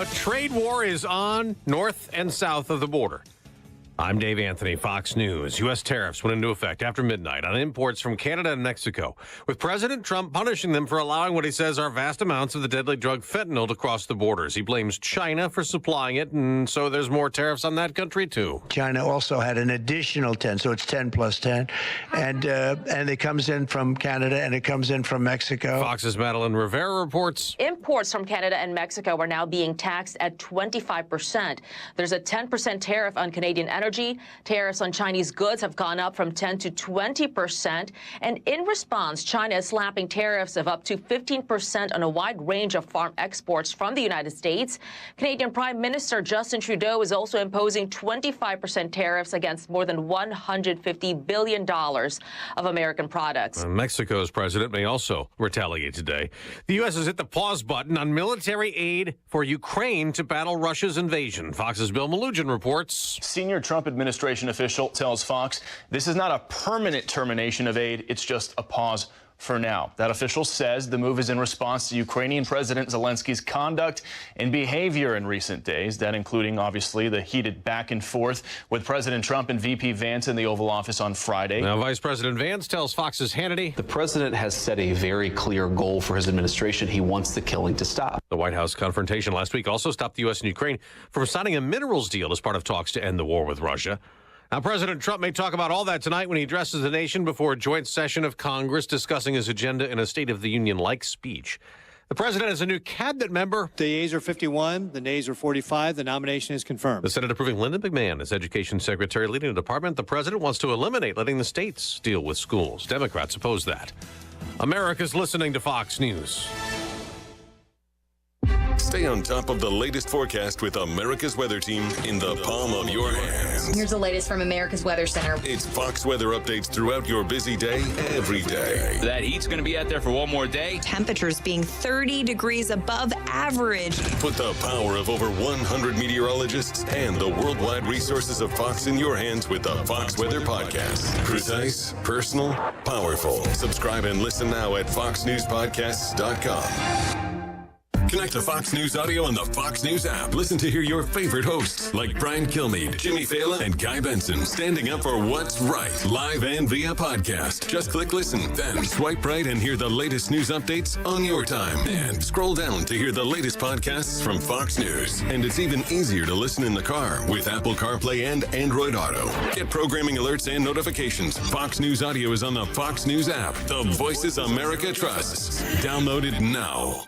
A trade war is on north and south of the border. I'm Dave Anthony, Fox News. U.S. tariffs went into effect after midnight on imports from Canada and Mexico, with President Trump punishing them for allowing what he says are vast amounts of the deadly drug fentanyl to cross the borders. He blames China for supplying it, and so there's more tariffs on that country, too. China also had an additional 10, so it's 10 plus 10. And it comes in from Canada and it comes in from Mexico. Fox's Madeline Rivera reports. Imports from Canada and Mexico are now being taxed at 25%. There's a 10% tariff on Canadian energy. Tariffs on Chinese goods have gone up from 10 to 20%. And in response, China is slapping tariffs of up to 15% on a wide range of farm exports from the United States. Canadian Prime Minister Justin Trudeau is also imposing 25% tariffs against more than $150 billion of American products. Mexico's president may also retaliate today. The U.S. has hit the pause button on military aid for Ukraine to battle Russia's invasion. Fox's Bill Malugin reports. Senior Trump administration official tells Fox this is not a permanent termination of aid. It's just a pause for now. That official says the move is in response to Ukrainian President Zelensky's conduct and behavior in recent days, that including, obviously, the heated back and forth with President Trump and VP Vance in the Oval Office on Friday. Now, Vice President Vance tells Fox's Hannity. The president has set a very clear goal for his administration. He wants the killing to stop. The White House confrontation last week also stopped the U.S. and Ukraine from signing a minerals deal as part of talks to end the war with Russia. Now, President Trump may talk about all that tonight when he addresses the nation before a joint session of Congress discussing his agenda in a State of the Union-like speech. The president has a new cabinet member. The yeas are 51, the nays are 45. The nomination is confirmed. The Senate approving Linda McMahon as Education Secretary, leading a department the president wants to eliminate letting the states deal with schools. Democrats oppose that. America's listening to Fox News. Stay on top of the latest forecast with America's Weather Team in the palm of your hands. Here's the latest from America's Weather Center. It's Fox weather updates throughout your busy day, every day. That heat's going to be out there for one more day. Temperatures being 30 degrees above average. Put the power of over 100 meteorologists and the worldwide resources of Fox in your hands with the Fox Weather Podcast. Precise, personal, powerful. Subscribe and listen now at foxnewspodcasts.com. Connect to Fox News Audio on the Fox News app. Listen to hear your favorite hosts like Brian Kilmeade, Jimmy Fallon, and Guy Benson standing up for what's right, live and via podcast. Just click listen, then swipe right and hear the latest news updates on your time. And scroll down to hear the latest podcasts from Fox News. And it's even easier to listen in the car with Apple CarPlay and Android Auto. Get programming alerts and notifications. Fox News Audio is on the Fox News app. The voices America trusts. Download it now.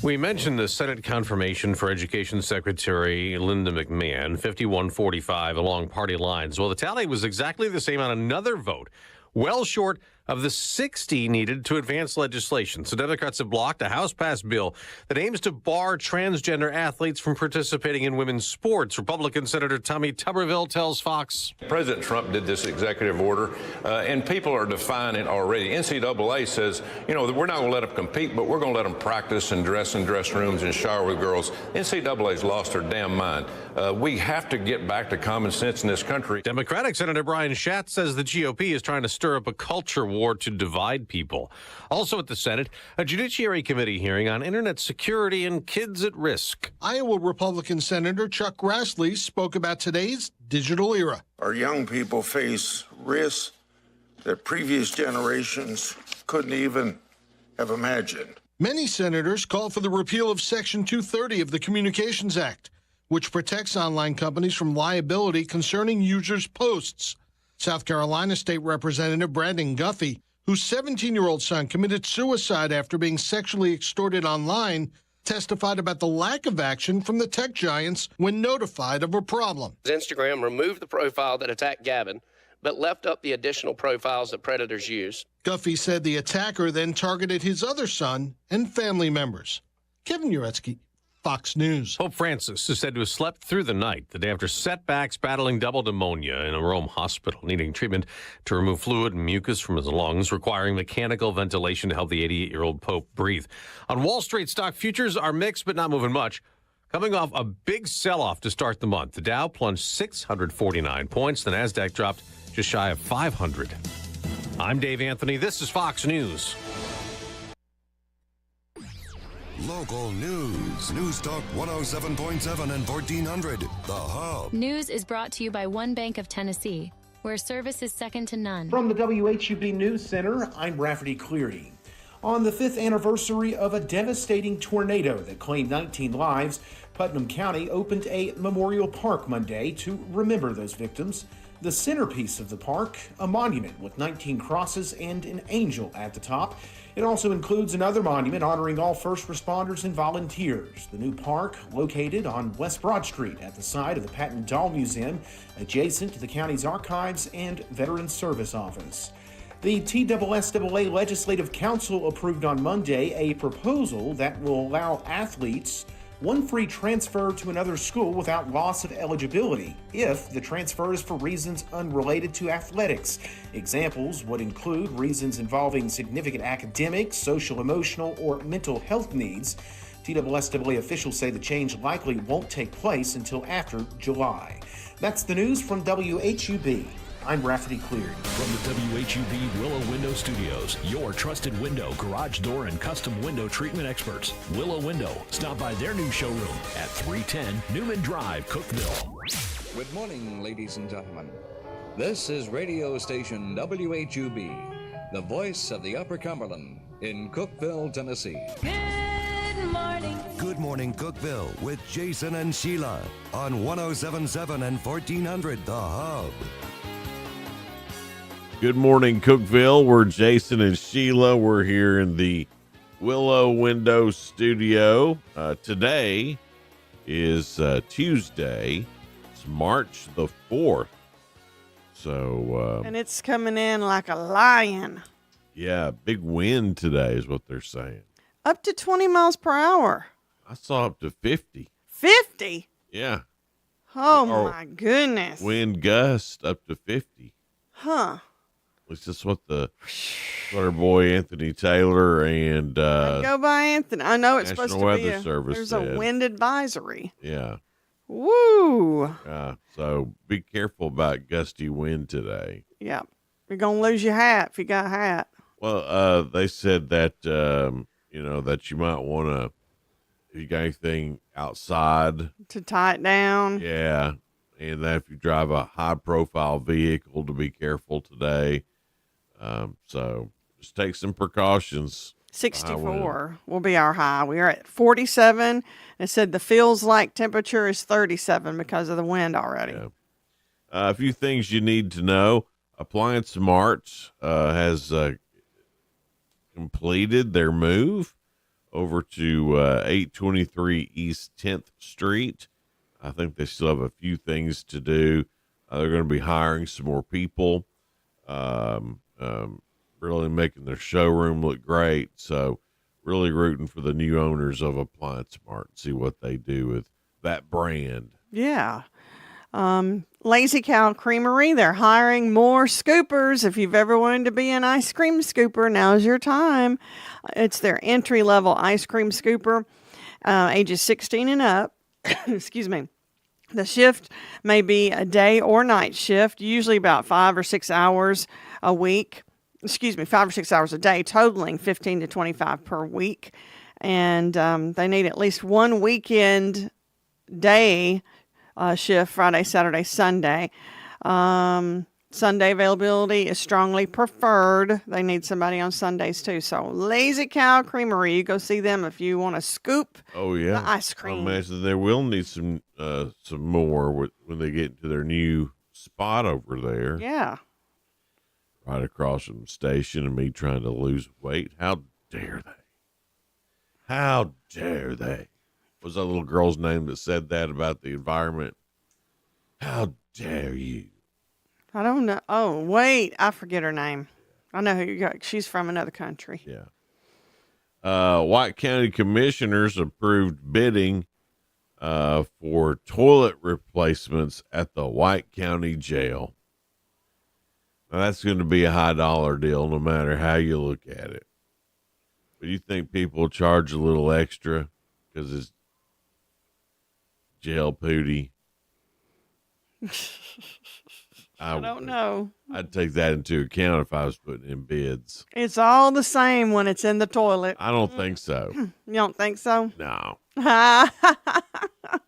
We mentioned the Senate confirmation for Education Secretary Linda McMahon, 51-45 along party lines. Well, the tally was exactly the same on another vote, well short of the 60 needed to advance legislation. So Democrats have blocked a House-passed bill that aims to bar transgender athletes from participating in women's sports. Republican Senator Tommy Tuberville tells Fox. President Trump did this executive order, and people are defying it already. NCAA says, you know, we're not going to let them compete, but we're going to let them practice and dress in dressing rooms and shower with girls. NCAA's lost their damn mind. We have to get back to common sense in this country. Democratic Senator Brian Schatz says the GOP is trying to stir up a culture war to divide people. Also at the Senate, a Judiciary Committee hearing on Internet security and kids at risk. Iowa Republican Senator Chuck Grassley spoke about today's digital era. Our young people face risks that previous generations couldn't even have imagined. Many senators called for the repeal of Section 230 of the Communications Act, which protects online companies from liability concerning users' posts. South Carolina State Representative Brandon Guffey, whose 17-year-old son committed suicide after being sexually extorted online, testified about the lack of action from the tech giants when notified of a problem. Instagram removed the profile that attacked Gavin, but left up the additional profiles that predators use. Guffey said the attacker then targeted his other son and family members. Kevin Uretsky, Fox News. Pope Francis is said to have slept through the night the day after setbacks battling double pneumonia in a Rome hospital, needing treatment to remove fluid and mucus from his lungs, requiring mechanical ventilation to help the 88-year-old Pope breathe. On Wall Street, stock futures are mixed but not moving much. Coming off a big sell-off to start the month, the Dow plunged 649 points. The Nasdaq dropped just shy of 500. I'm Dave Anthony. This is Fox News. Local news. News Talk 107.7 and 1400. The Hub. News is brought to you by One Bank of Tennessee, where service is second to none. From the WHUB News Center, I'm Rafferty Cleary. On the 5th anniversary of a devastating tornado that claimed 19 lives, Putnam County opened a memorial park Monday to remember those victims. The centerpiece of the park, a monument with 19 crosses and an angel at the top. It also includes another monument honoring all first responders and volunteers. The new park, located on West Broad Street at the side of the Patton Dahl Museum, adjacent to the county's archives and Veterans Service Office. The TSSAA Legislative Council approved on Monday a proposal that will allow athletes one free transfer to another school without loss of eligibility if the transfer is for reasons unrelated to athletics. Examples would include reasons involving significant academic, social, emotional, or mental health needs. TSSAA officials say the change likely won't take place until after July. That's the news from WHUB. I'm Rafferty Cleary. From the WHUB Willow Window Studios, your trusted window, garage door, and custom window treatment experts. Willow Window. Stop by their new showroom at 310 Newman Drive, Cookeville. Good morning, ladies and gentlemen. This is radio station WHUB, the voice of the Upper Cumberland in Cookeville, Tennessee. Good morning. Good morning, Cookeville, with Jason and Sheila on 107.7 and 1400 The Hub. Good morning, Cookeville. We're Jason and Sheila. We're here in the Willow Window Studio. Today is Tuesday. It's March the 4th. So, and it's coming in like a lion. Yeah, big wind today is what they're saying. Up to 20 miles per hour. I saw up to 50. 50? Yeah. Oh, my goodness. Wind gust up to 50. Huh. At least that's what our boy Anthony Taylor and I go by Anthony. I know it's National supposed to Weather be Service there's a wind advisory. Yeah. Woo. So be careful about gusty wind today. Yeah. You're going to lose your hat if you got a hat. Well, they said that, that you might want to, if you got anything outside. To tie it down. Yeah. And that if you drive a high-profile vehicle, to be careful today. So just take some precautions. 64 will be our high. We are at 47. It said the feels like temperature is 37 because of the wind already. Yeah. A few things you need to know. Appliance Mart has completed their move over to 823 East 10th Street. I think they still have a few things to do. They're going to be hiring some more people, really making their showroom look great. So really rooting for the new owners of Appliance Mart, see what they do with that brand. Yeah. Lazy Cow Creamery, they're hiring more scoopers. If you've ever wanted to be an ice cream scooper, now's your time. It's their entry-level ice cream scooper, ages 16 and up. Excuse me. The shift may be a day or night shift, usually about 5 or 6 hours a week. 5 or 6 hours a day, totaling 15 to 25 per week. And they need at least one weekend day shift, Friday, Saturday, Sunday. Sunday availability is strongly preferred. They need somebody on Sundays too. So Lazy Cow Creamery, you go see them if you want to scoop the ice cream. I imagine they will need some more when they get into their new spot over there. Yeah. Right across from the station, and me trying to lose weight. How dare they? How dare they? What was that little girl's name that said that about the environment? How dare you? I don't know. Oh, wait. I forget her name. I know who you got. She's from another country. Yeah. White County commissioners approved bidding for toilet replacements at the White County Jail. Now, that's going to be a high dollar deal no matter how you look at it. But you think people charge a little extra because it's jail pooty? I don't know. I'd take that into account if I was putting in bids. It's all the same when it's in the toilet. I don't think so. You don't think so? No. I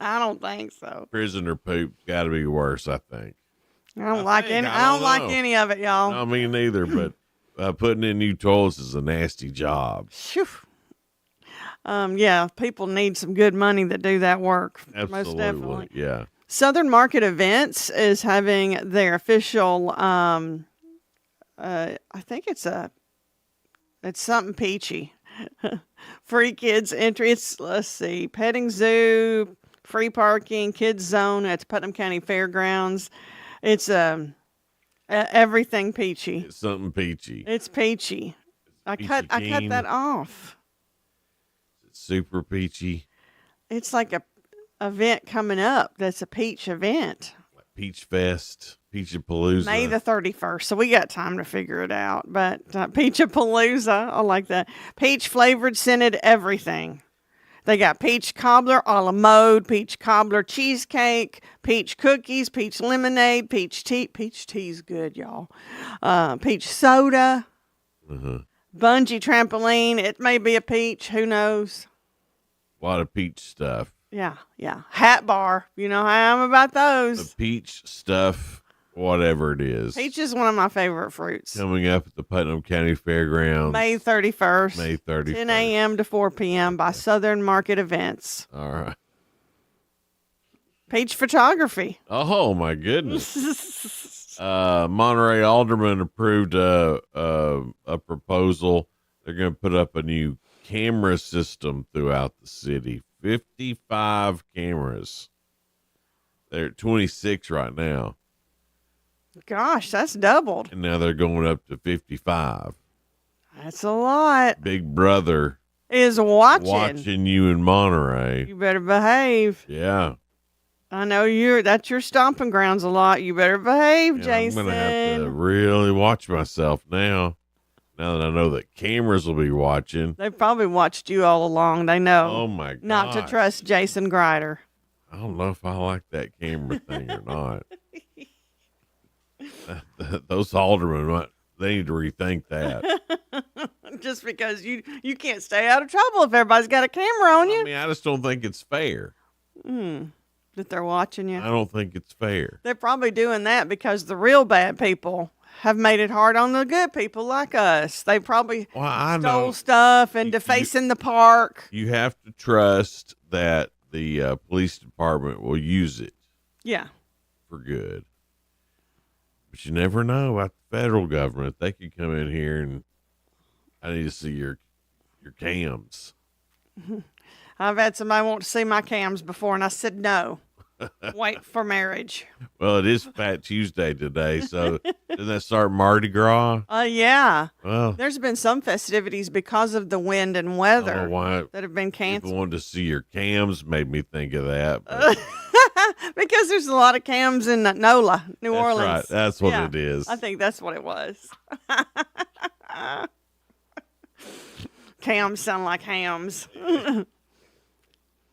don't think so. Prisoner poop got to be worse, I think. I don't like any of it, y'all. I mean, neither, but putting in new toilets is a nasty job. Phew. Yeah, people need some good money that do that work. Absolutely. Most definitely. Yeah. Southern Market Events is having their official, I think it's something peachy. Free kids entry. It's, let's see, petting zoo, free parking, kids zone at Putnam County Fairgrounds. It's everything peachy. It's something peachy. It's peachy. I cut that off. It's super peachy. It's like a event coming up that's a peach event. Like Peach Fest, Peachapalooza. May the 31st. So we got time to figure it out. But Peachapalooza, I like that. Peach flavored scented everything. They got peach cobbler a la mode, peach cobbler cheesecake, peach cookies, peach lemonade, peach tea. Peach tea's good, y'all. Peach soda, bungee trampoline. It may be a peach. Who knows? A lot of peach stuff. Yeah. Hat bar. You know how I'm about those. The peach stuff, whatever it is. Peach is one of my favorite fruits. Coming up at the Putnam County Fairgrounds. May 31st. May 31st. 10 a.m. to 4 p.m. by Southern Market Events. All right. Peach photography. Oh, my goodness. Monterey Alderman approved a proposal. They're going to put up a new camera system throughout the city. 55 cameras. They're at 26 right now. Gosh, that's doubled. And now they're going up to 55. That's a lot. Big Brother is watching you in Monterey. You better behave. Yeah. I know that's your stomping grounds a lot. You better behave, Yeah, Jason. I'm going to have to really watch myself now. Now that I know that cameras will be watching. They've probably watched you all along. They know. Oh, my God. Not to trust Jason Grider. I don't know if I like that camera thing or not. Those aldermen, they need to rethink that. Just because you can't stay out of trouble if everybody's got a camera on you. I mean, I just don't think it's fair. That they're watching you. I don't think it's fair. They're probably doing that because the real bad people have made it hard on the good people like us. They probably stole stuff and defacing the park. You have to trust that the police department will use it. Yeah. For good. But you never know about the federal government. They could come in here and I need to see your cams. I've had somebody want to see my cams before, and I said no. Wait for marriage. Well, it is Fat Tuesday today, so doesn't that start Mardi Gras? Yeah. Well, there's been some festivities because of the wind and weather that have been canceled. People wanted to see your cams, made me think of that. Because there's a lot of cams in NOLA, New Orleans. Right. That's what it is. I think that's what it was. Cams sound like hams.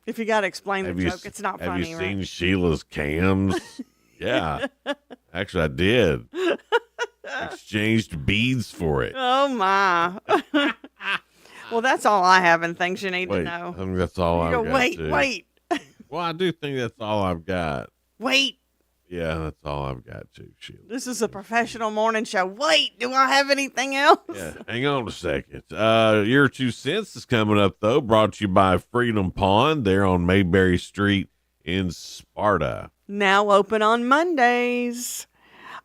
If you got to explain the joke, it's not funny, Have you seen Sheila's cams? Yeah. Actually, I did. Exchanged beads for it. Oh, my. Well, that's all I have and things you need to know. I think that's all I've got. Wait. Well, I do think that's all I've got. Wait. Yeah, that's all I've got too, Sheila. This is a professional morning show. Wait, do I have anything else? Yeah, hang on a second. Your 2 cents is coming up, though, brought to you by Freedom Pond. They're on Mayberry Street in Sparta. Now open on Mondays.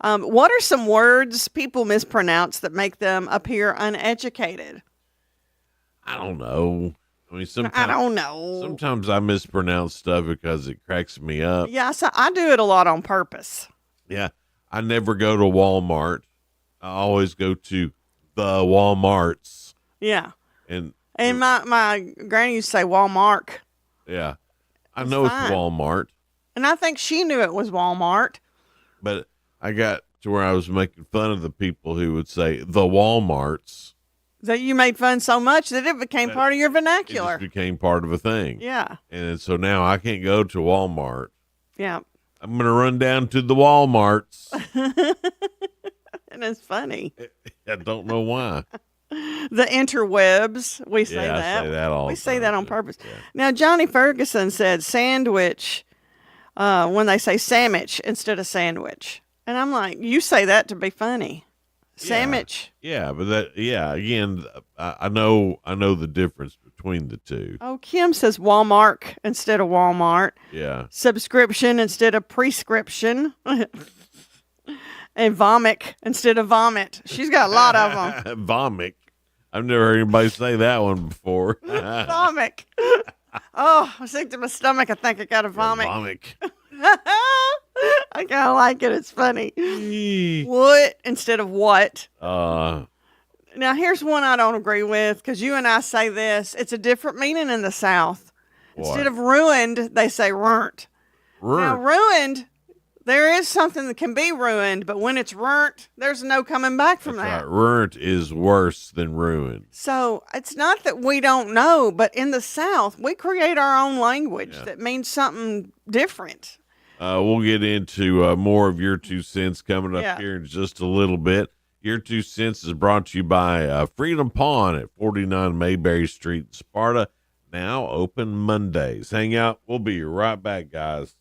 What are some words people mispronounce that make them appear uneducated? I don't know. I mean, sometimes I mispronounce stuff because it cracks me up. Yeah, so I do it a lot on purpose. Yeah, I never go to Walmart. I always go to the Walmarts. Yeah. And my granny used to say Walmart. Yeah. I know it's Walmart. And I think she knew it was Walmart. But I got to where I was making fun of the people who would say the Walmarts. That you made fun so much that it became part of your vernacular. It just became part of a thing. Yeah. And so now I can't go to Walmart. Yeah. I'm going to run down to the Walmarts. And it's funny. I don't know why. The interwebs. We say Yeah, I that. say that all we the say time, that on too. purpose. Yeah. Now, Johnny Ferguson said sandwich when they say sandwich instead of sandwich. And I'm like, you say that to be funny. Sandwich. Yeah, but again, I know the difference between the two. Oh, Kim says Walmart instead of Walmart. Yeah. Subscription instead of prescription. And vomit instead of vomit. She's got a lot of them. Vomit. I've never heard anybody say that one before. Vomit. Oh, I'm sick to my stomach. I think I got a vomit. Vomit. I kind of like it. It's funny. What instead of what? Uh, Now, here's one I don't agree with because you and I say this. It's a different meaning in the South. What? Instead of ruined, they say ruined. Now, ruined, there is something that can be ruined, but when it's ruined, there's no coming back from that. Right. Ruined is worse than ruined. So it's not that we don't know, but in the South, we create our own language that means something different. We'll get into more of Your 2 Cents coming up Yeah. here in just a little bit. Your 2 Cents is brought to you by Freedom Pawn at 49 Mayberry Street in Sparta. Now open Mondays. Hang out. We'll be right back, guys.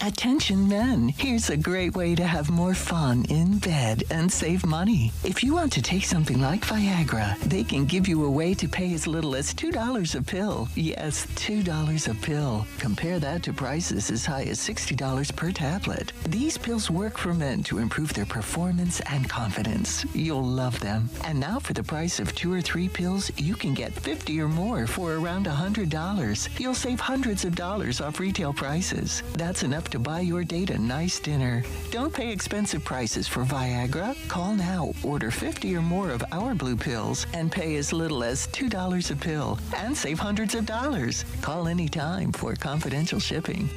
Attention men, here's a great way to have more fun in bed and save money. If you want to take something like Viagra, they can give you a way to pay as little as $2 a pill. Yes, $2 a pill. Compare that to prices as high as $60 per tablet. These pills work for men to improve their performance and confidence. You'll love them. And now for the price of 2 or 3 pills, you can get 50 or more for around $100. You'll save hundreds of dollars off retail prices. That's enough to buy your date a nice dinner. Don't pay expensive prices for Viagra. Call now, order 50 or more of our blue pills, and pay as little as $2 a pill and save hundreds of dollars. Call anytime for confidential shipping.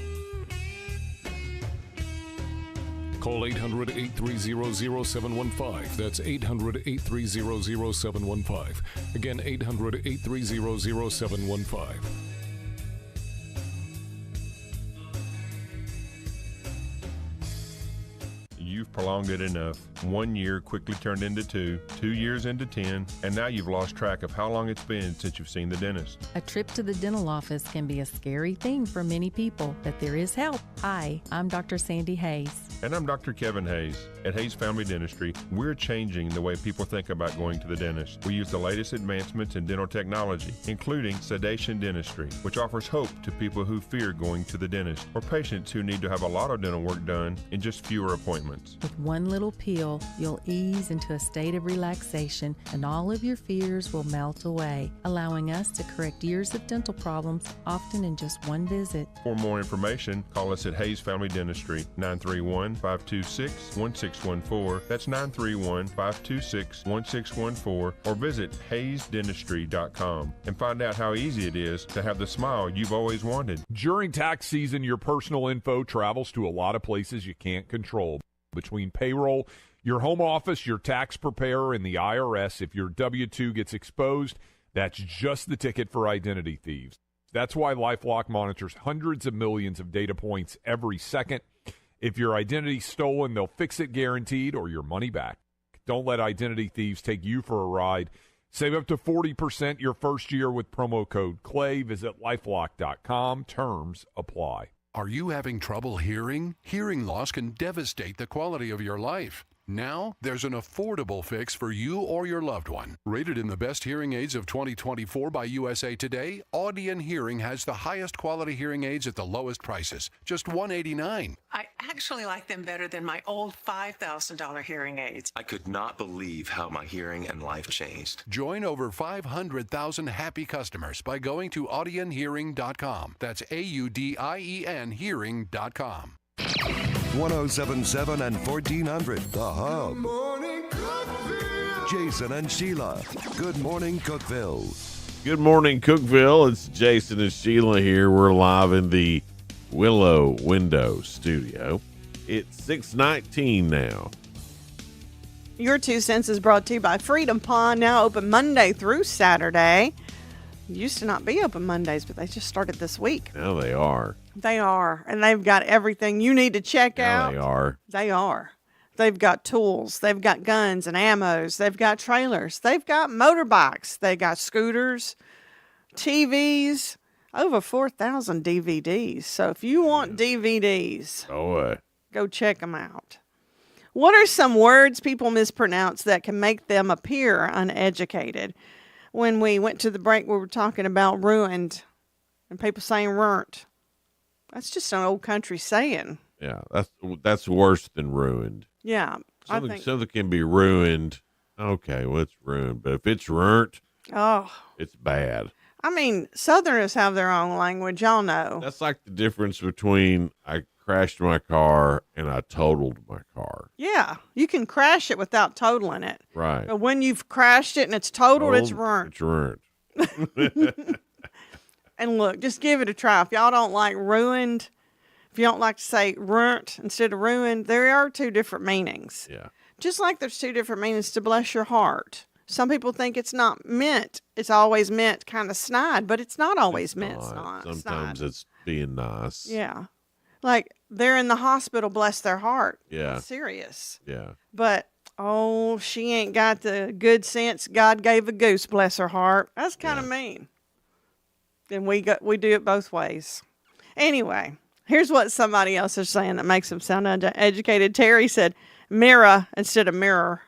Call 800-830-0715. That's 800-830-0715. Again, 800-830-0715. You've prolonged it enough. 1 year quickly turned into 2, 2 years into 10, and now you've lost track of how long it's been since you've seen the dentist. A trip to the dental office can be a scary thing for many people, but there is help. Hi, I'm Dr. Sandy Hayes. And I'm Dr. Kevin Hayes. At Hayes Family Dentistry, we're changing the way people think about going to the dentist. We use the latest advancements in dental technology, including sedation dentistry, which offers hope to people who fear going to the dentist, or patients who need to have a lot of dental work done in just fewer appointments. With one little peel, you'll ease into a state of relaxation and all of your fears will melt away, allowing us to correct years of dental problems, often in just one visit. For more information, call us at Hayes Family Dentistry, 931-526-1614. That's 931-526-1614, or visit hayesdentistry.com and find out how easy it is to have the smile you've always wanted. During tax season, your personal info travels to a lot of places you can't control. Between payroll, your home office, your tax preparer, and the IRS, if your W-2 gets exposed, that's just the ticket for identity thieves. That's why LifeLock monitors hundreds of millions of data points every second. If your identity's stolen, they'll fix it guaranteed or your money back. Don't let identity thieves take you for a ride. Save up to 40% your first year with promo code CLAY. Visit LifeLock.com. Terms apply. Are you having trouble hearing? Hearing loss can devastate the quality of your life. Now, there's an affordable fix for you or your loved one. Rated in the best hearing aids of 2024 by USA Today, Audion Hearing has the highest quality hearing aids at the lowest prices, just $189. I actually like them better than my old $5,000 hearing aids. I could not believe how my hearing and life changed. Join over 500,000 happy customers by going to audionhearing.com. That's AUDIEN hearing.com. 1077 and 1400, The Hub. Jason and Sheila. Good morning, Cookeville. Good morning, Cookeville. It's Jason and Sheila here. We're live in the Willow Window Studio. It's 6:19 now. Your 2 Cents is brought to you by Freedom Pawn, now open Monday through Saturday. Used to not be open Mondays, but they just started this week. Now they are. They are. And they've got everything you need to check Now out. they are. They are. They've got tools. They've got guns and ammos. They've got trailers. They've got motorbikes. They got scooters, TVs, over 4,000 DVDs. So if you want DVDs, go check them out. What are some words people mispronounce that can make them appear uneducated? When we went to the break, we were talking about ruined and people saying runt. That's just an old country saying. Yeah, that's worse than ruined. Yeah, Something can be ruined. Okay, well, it's ruined. But if it's ruined, it's bad. I mean, Southerners have their own language. Y'all know. That's like the difference between I crashed my car and I totaled my car. Yeah, you can crash it without totaling it. Right. But when you've crashed it and it's totaled, it's ruined. It's ruined. And look, just give it a try. If y'all don't like ruined, if you don't like to say runt instead of ruined, there are two different meanings. Yeah. Just like there's two different meanings to bless your heart. Some people think it's not meant. It's always meant kind of snide, but it's not always meant snide. Sometimes it's being nice. Yeah. Like they're in the hospital, bless their heart. Yeah. It's serious. Yeah. But, she ain't got the good sense God gave a goose, bless her heart. That's kind of mean. And we do it both ways. Anyway, here's what somebody else is saying that makes them sound uneducated. Terry said mirror instead of mirror.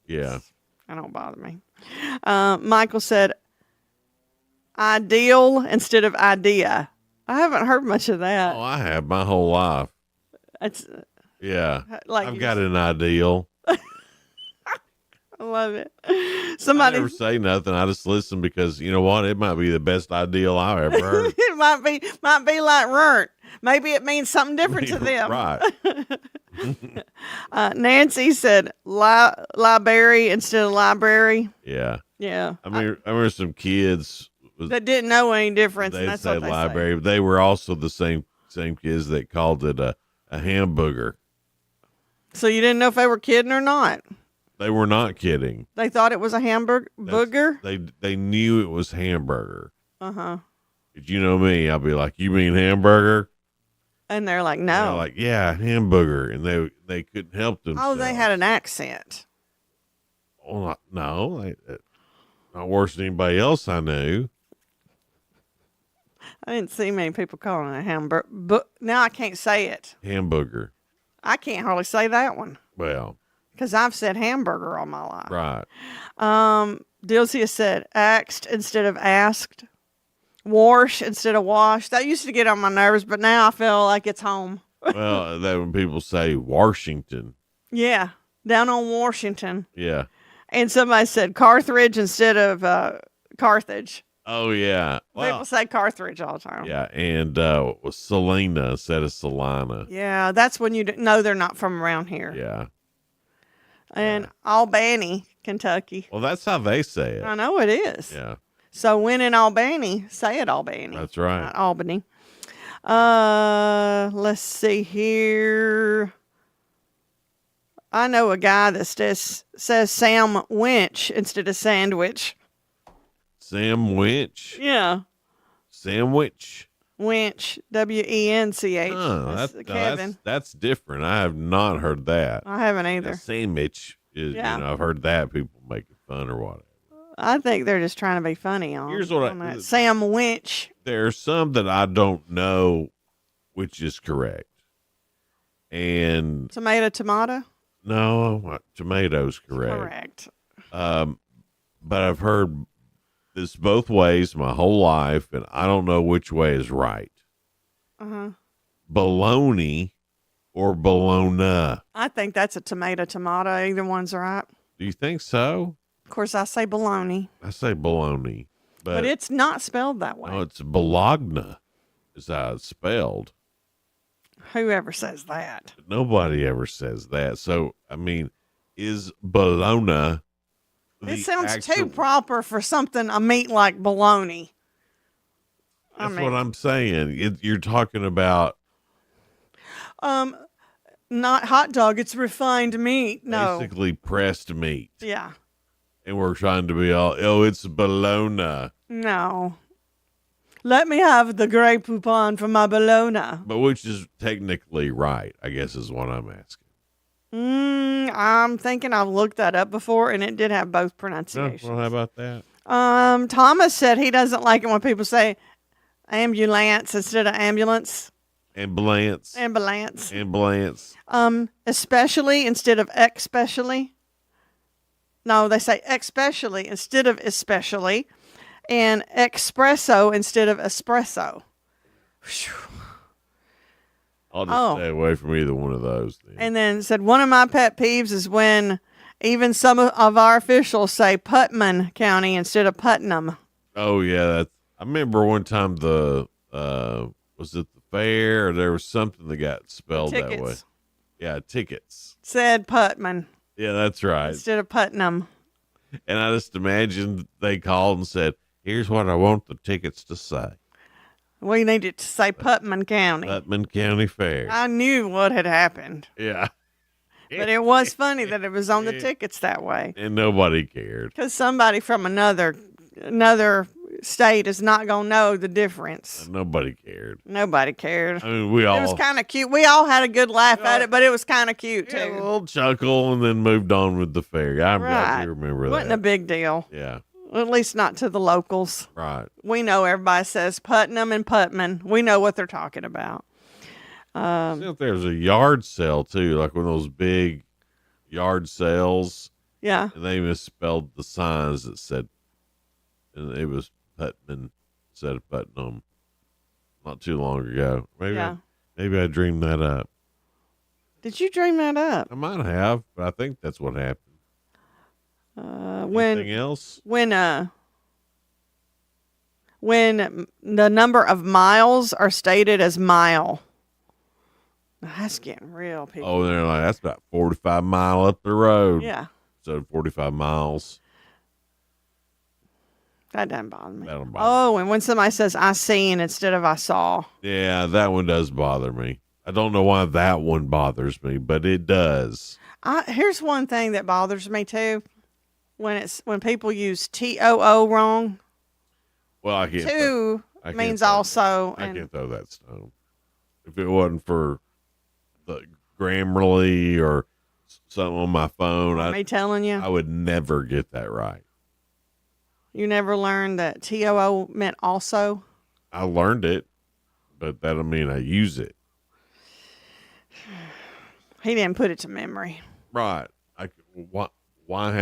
Yeah. That don't bother me. Michael said ideal instead of idea. I haven't heard much of that. Oh, I have my whole life. It's Yeah. like I've got an ideal. I love it. I Somebody never say nothing. I just listen because you know what? It might be the best ideal I've ever heard. it might be like runt. Maybe it means something different to them. Right. Nancy said library instead of library. Yeah. Yeah. I remember some kids that didn't know any difference. They And that's said what they library, but they were also the same kids that called it a hamburger. So you didn't know if they were kidding or not. They were not kidding. They thought it was a hamburger booger. They knew it was hamburger. Uh-huh. Did you know me? I'll be like, you mean hamburger? And they're like, And no. they're like, yeah, hamburger. And they couldn't help themselves. Oh, they had an accent. Oh, no. Not worse than anybody else I knew. I didn't see many people calling it a hamburger. But now I can't say it. Hamburger. I can't hardly say that one. Well. Because I've said hamburger all my life. Right. Dilcia said axed instead of asked. Wash instead of wash. That used to get on my nerves, but now I feel like it's home. Well, that when people say Washington. Yeah. Down on Washington. Yeah. And somebody said Carthage instead of Carthage. Oh, yeah. Well, People say Carthage all the time. yeah. And Selena instead of Salina. Yeah, that's when you know they're not from around here. Yeah. And Albany, Kentucky. Well, that's how they say it. I know it is. Yeah. So when in Albany, say it Albany. That's right. Not Albany. Let's see here. I know a guy that says Sam Winch instead of sandwich. Sam Winch. Yeah. Sandwich. Winch. W-E-N-C-H. Oh, Kevin. that's different. I have not heard that. I haven't either. A sandwich is, Yeah. I've heard that people making fun or whatever. I think they're just trying to be funny on, Here's what on that. Sam Winch. There's some that I don't know which is correct. And Tomato. no, tomato's correct. But I've heard this both ways my whole life, and I don't know which way is right. Uh-huh. Bologna or bologna. I think that's a tomato. Either one's right. Do you think so? Of course, I say bologna. I say bologna. But it's not spelled that way. No, it's bologna is how it's spelled. Whoever says that. Nobody ever says that. So, I mean, is bologna... It sounds too proper for something, a meat like bologna. That's what I'm saying. You're talking about... Not hot dog, it's refined meat. No. Basically pressed meat. Yeah. And we're trying to be all, it's bologna. No. Let me have the Grey Poupon for my bologna. But which is technically right, I guess is what I'm asking. I'm thinking I've looked that up before, and it did have both No, pronunciations. well, how about that? Thomas said he doesn't like it when people say ambulance instead of ambulance. Ambulance. Ambulance. Ambulance. Especially instead of especially. No, they say especially instead of especially, and espresso instead of espresso. I'll just stay away from either one of those. Then. And then said, one of my pet peeves is when even some of our officials say Putnam County instead of Putnam. Oh yeah, I remember one time was it the fair or there was something that got spelled that way. Yeah, tickets. Said Putnam. Yeah, that's right. Instead of Putnam. And I just imagined they called and said, "Here's what I want the tickets to say." We needed to say Putnam County. Putnam County Fair. I knew what had happened. Yeah. But it was funny that it was on the tickets that way. And nobody cared. Because somebody from another state is not going to know the difference. Nobody cared. Nobody cared. I mean, It was kind of cute. We all had a good laugh at it, but it was kind of cute, too. A little chuckle and then moved on with the fair. I do remember that. Wasn't a big deal. Yeah. At least not to the locals. Right. We know everybody says Putnam and Putman. We know what they're talking about. There's a yard sale too, like one of those big yard sales. Yeah. And they misspelled the signs that said, and it was Putman instead of Putnam not too long ago. Maybe I dreamed that up. Did you dream that up? I might have, but I think that's what happened. Anything else? When the number of miles are stated as mile. That's getting real, people. Oh, they're like, that's about 45 miles up the road. Yeah. So 45 miles. That doesn't bother me. That don't bother me. And when somebody says I seen instead of I saw. Yeah, that one does bother me. I don't know why that one bothers me, but it does. Here's one thing that bothers me too. When people use TOO wrong. Well, I can't. Two means also. I can't throw that stone. If it wasn't for the Grammarly or something on my phone, Me telling you, I would never get that right. You never learned that TOO meant also? I learned it, but that don't mean I use it. He didn't put it to memory. Right. Why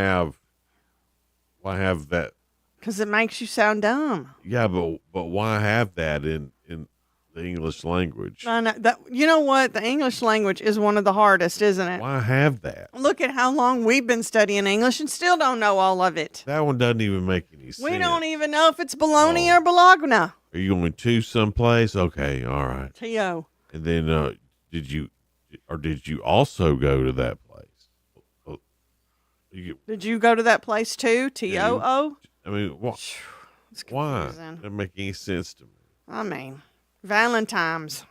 have that? Because it makes you sound dumb. Yeah, but why have that in the English language? I know that. You know what? The English language is one of the hardest, isn't it? Why have that? Look at how long we've been studying English and still don't know all of it. That one doesn't even make any sense. We don't even know if it's bologna or bologna. Are you going to someplace? Okay, all right. T.O. And then did you also go to that place? Did you go to that place too? TOO? I mean, why? Doesn't make any sense to me. I mean, Valentine's.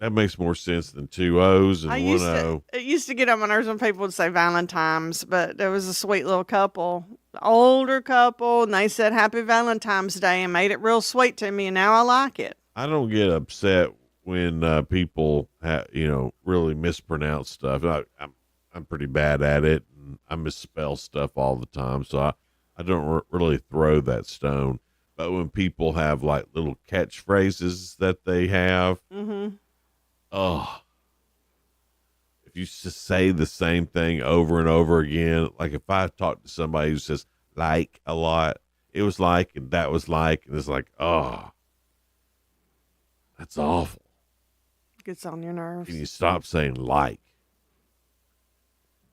That makes more sense than 2 O's and 1 O. It used to get on my nerves when people would say Valentine's, but there was a sweet little couple, older couple, and they said Happy Valentine's Day and made it real sweet to me, and now I like it. I don't get upset when people really mispronounce stuff. I'm pretty bad at it, and I misspell stuff all the time, so I don't really throw that stone. But when people have like little catchphrases that they have, if you just say the same thing over and over again, like if I talk to somebody who says like a lot, it was like, and that was like, and it's like, that's awful. Gets on your nerves. Can you stop saying like?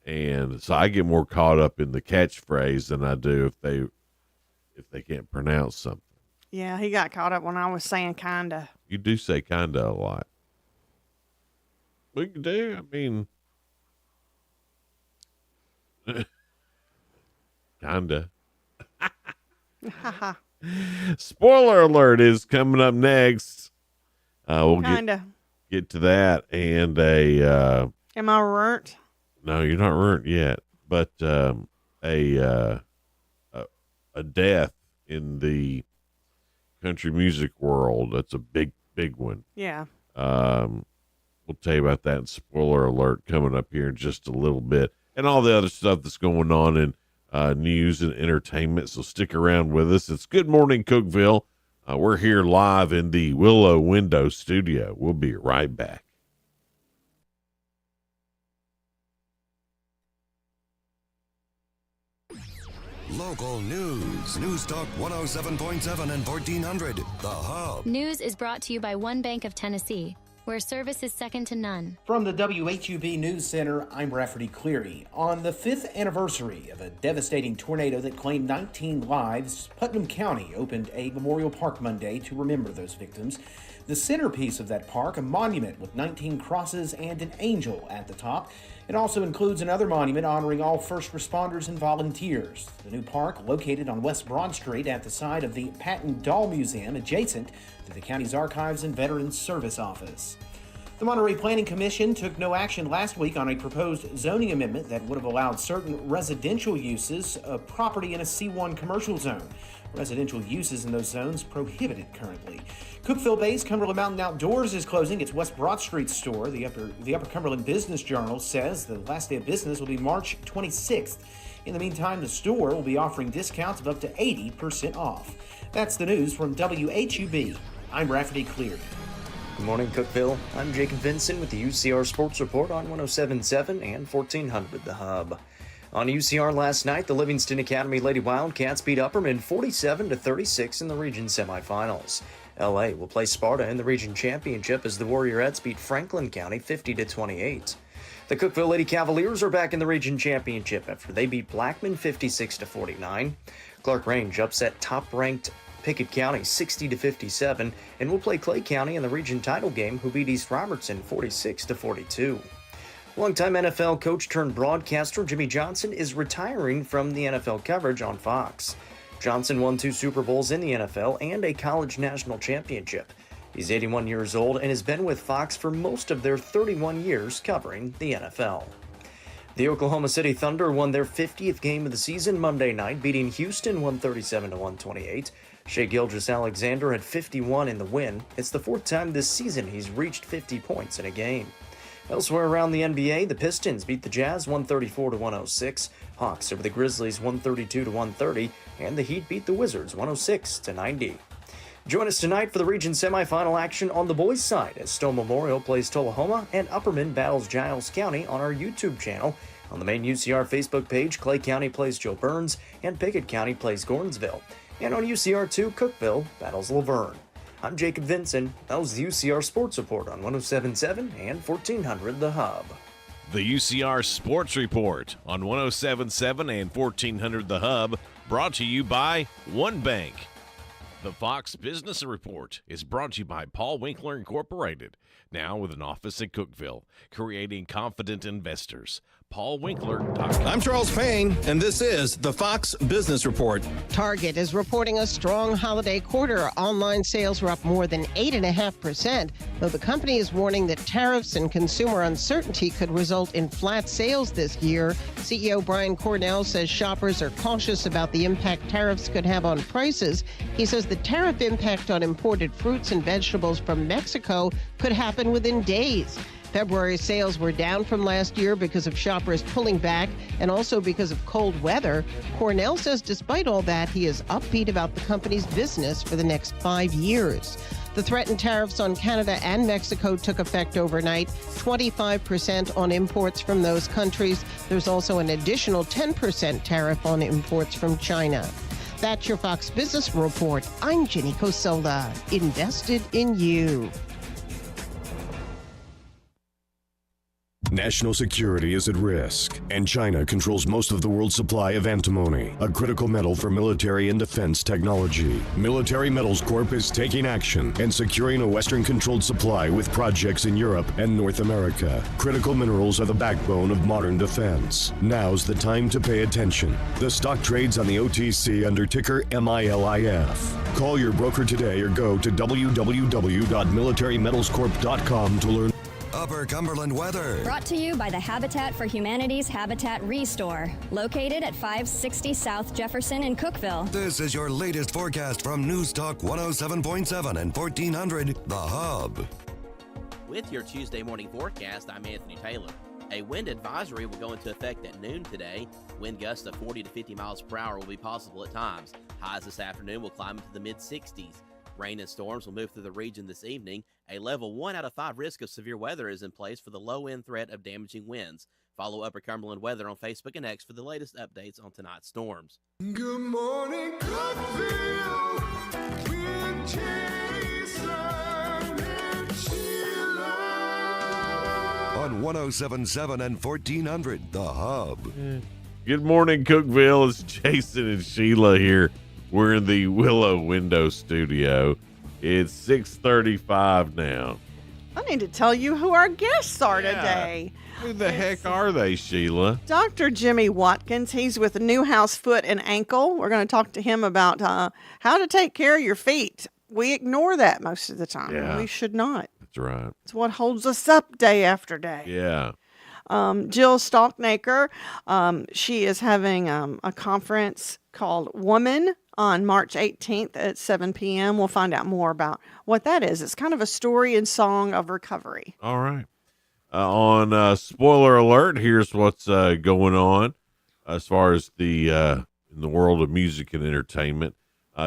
And so I get more caught up in the catchphrase than I do if they can't pronounce something. Yeah, he got caught up when I was saying kinda. You do say kinda a lot. We can do, I mean, kinda. Spoiler alert is coming up next. We'll get to that and Am I runt? No, you're not ruined yet, but a death in the country music world. That's a big one. Yeah. We'll tell you about that in spoiler alert coming up here in just a little bit, and all the other stuff that's going on in news and entertainment. So stick around with us. It's Good Morning Cookeville. We're here live in the Willow Window studio. We'll be right back. Local news. News Talk 107.7 and 1400. The Hub. News is brought to you by One Bank of Tennessee, where service is second to none. From the WHUB News Center, I'm Rafferty Cleary. On the 5th anniversary of a devastating tornado that claimed 19 lives, Putnam County opened a memorial park Monday to remember those victims. The centerpiece of that park, a monument with 19 crosses and an angel at the top. It also includes another monument honoring all first responders and volunteers. The new park, located on West Broad Street at the side of the Patton Doll Museum, adjacent to the county's Archives and Veterans Service Office. The Monterey Planning Commission took no action last week on a proposed zoning amendment that would have allowed certain residential uses of property in a C1 commercial zone. Residential uses in those zones prohibited currently. Cookeville-based Cumberland Mountain Outdoors is closing its West Broad Street store. The Upper Cumberland Business Journal says the last day of business will be March 26th. In the meantime, the store will be offering discounts of up to 80% off. That's the news from WHUB. I'm Rafferty Cleary. Good morning, Cookeville. I'm Jacob Vinson with the UCR Sports Report on 107.7 and 1400 The Hub. On UCR last night, the Livingston Academy Lady Wildcats beat Upperman 47-36 in the region semifinals. LA will play Sparta in the region championship as the Warriorettes beat Franklin County 50-28. The Cookeville Lady Cavaliers are back in the region championship after they beat Blackman 56-49. Clark Range upset top-ranked Pickett County 60-57 and will play Clay County in the region title game, who beat East Robertson 46-42. Longtime NFL coach turned broadcaster Jimmy Johnson is retiring from the NFL coverage on Fox. Johnson won 2 Super Bowls in the NFL and a college national championship. He's 81 years old and has been with Fox for most of their 31 years covering the NFL. The Oklahoma City Thunder won their 50th game of the season Monday night, beating Houston 137-128. Shai Gilgeous-Alexander had 51 in the win. It's the 4th time this season he's reached 50 points in a game. Elsewhere around the NBA, the Pistons beat the Jazz 134-106, Hawks over the Grizzlies 132-130, and the Heat beat the Wizards 106-90. Join us tonight for the region semifinal action on the boys' side as Stone Memorial plays Tullahoma and Upperman battles Giles County on our YouTube channel. On the main UCR Facebook page, Clay County plays Joe Burns and Pickett County plays Gordonsville. And on UCR2, Cookeville battles Laverne. I'm Jacob Vinson. That was the UCR Sports Report on 107.7 and 1400 The Hub. The UCR Sports Report on 107.7 and 1400 The Hub, brought to you by One Bank. The Fox Business Report is brought to you by Paul Winkler Incorporated, now with an office in Cookeville, creating confident investors. PaulWinkler.com. I'm Charles Payne, and this is the Fox Business Report. Target is reporting a strong holiday quarter. Online sales were up more than 8.5%, though the company is warning that tariffs and consumer uncertainty could result in flat sales this year. CEO Brian Cornell says shoppers are cautious about the impact tariffs could have on prices. He says the tariff impact on imported fruits and vegetables from Mexico could happen within days. February sales were down from last year because of shoppers pulling back and also because of cold weather. Cornell says despite all that, he is upbeat about the company's business for the next 5 years. The threatened tariffs on Canada and Mexico took effect overnight, 25% on imports from those countries. There's also an additional 10% tariff on imports from China. That's your Fox Business Report. I'm Jenny Cosola, invested in you. National security is at risk, and China controls most of the world's supply of antimony, a critical metal for military and defense technology. Military Metals Corp is taking action and securing a Western-controlled supply with projects in Europe and North America. Critical minerals are the backbone of modern defense. Now's the time to pay attention. The stock trades on the OTC under ticker MILIF. Call your broker today or go to www.militarymetalscorp.com to learn. Upper Cumberland weather. Brought to you by the Habitat for Humanity's Habitat Restore, located at 560 South Jefferson in Cookeville. This is your latest forecast from News Talk 107.7 and 1400, The Hub. With your Tuesday morning forecast, I'm Anthony Taylor. A wind advisory will go into effect at noon today. Wind gusts of 40 to 50 miles per hour will be possible at times. Highs this afternoon will climb into the mid-60s. Rain and storms will move through the region this evening. A level 1 out of 5 risk of severe weather is in place for the low-end threat of damaging winds. Follow Upper Cumberland Weather on Facebook and X for the latest updates on tonight's storms. Good morning, Cookeville, with Jason and Sheila. On 107.7 and 1400, The Hub. Good morning, Cookeville. It's Jason and Sheila here. We're in the Willow Window Studio. It's 6:35 now. I need to tell you who our guests are today. Who the heck are they, Sheila? Dr. Jimmy Watkins. He's with Newhouse Foot and Ankle. We're going to talk to him about how to take care of your feet. We ignore that most of the time. Yeah. We should not. That's right. It's what holds us up day after day. Yeah. Jill Stalknaker, she is having a conference called Woman on March 18th at 7 p.m. We'll find out more about what that is. It's kind of a story and song of recovery. All right. On spoiler alert, here's what's going on as far as the in the world of music and entertainment.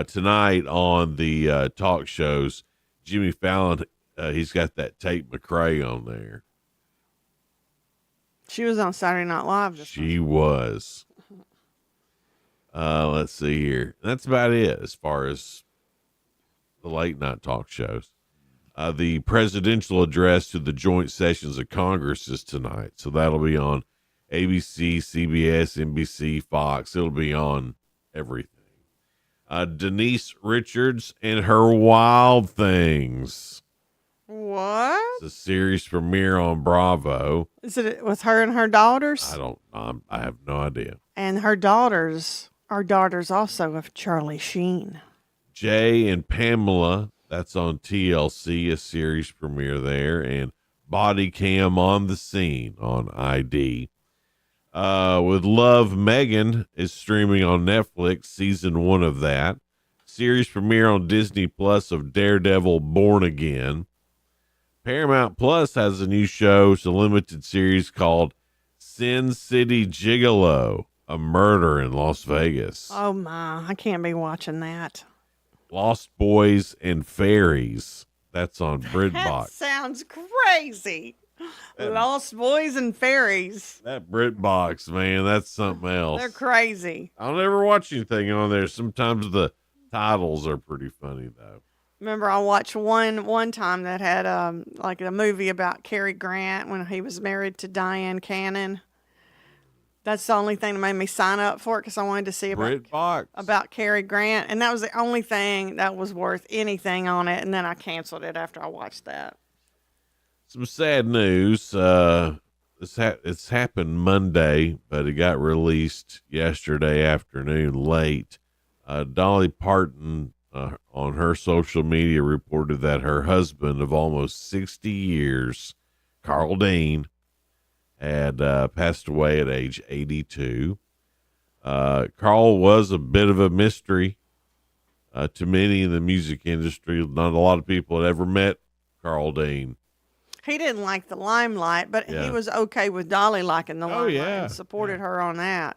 Tonight on the talk shows, Jimmy Fallon, he's got that Tate McRae on there. She was on Saturday Night Live. She was. Let's see here. That's about it as far as the late night talk shows. The presidential address to the joint sessions of Congress is tonight. So that'll be on ABC, CBS, NBC, Fox. It'll be on everything. Denise Richards and Her Wild Things. What? It's a series premiere on Bravo. Is it with her and her daughters? I have no idea. And her daughters are daughters also of Charlie Sheen. Jay and Pamela, that's on TLC, a series premiere there, and Body Cam on the Scene on ID. With Love, Megan is streaming on Netflix, season 1 of that. Series premiere on Disney Plus of Daredevil Born Again. Paramount Plus has a new show. It's a limited series called Sin City Gigolo, a murder in Las Vegas. Oh my, I can't be watching that. Lost Boys and Fairies. That's on That BritBox. sounds crazy. Lost Boys and Fairies. That BritBox, man, that's something else. They're crazy. I'll never watch anything on there. Sometimes the titles are pretty funny, though. Remember, I watched one time that had like a movie about Cary Grant when he was married to Diane Cannon. That's the only thing that made me sign up for it because I wanted to see about Cary Grant, and that was the only thing that was worth anything on it. And then I canceled it after I watched that. Some sad news. It's happened Monday, but it got released yesterday afternoon late. Dolly Parton on her social media reported that her husband of almost 60 years, Carl Dean, had passed away at age 82. Carl was a bit of a mystery to many in the music industry. Not a lot of people had ever met Carl Dean. He didn't like the limelight, but he was okay with Dolly liking the limelight and supported her on that.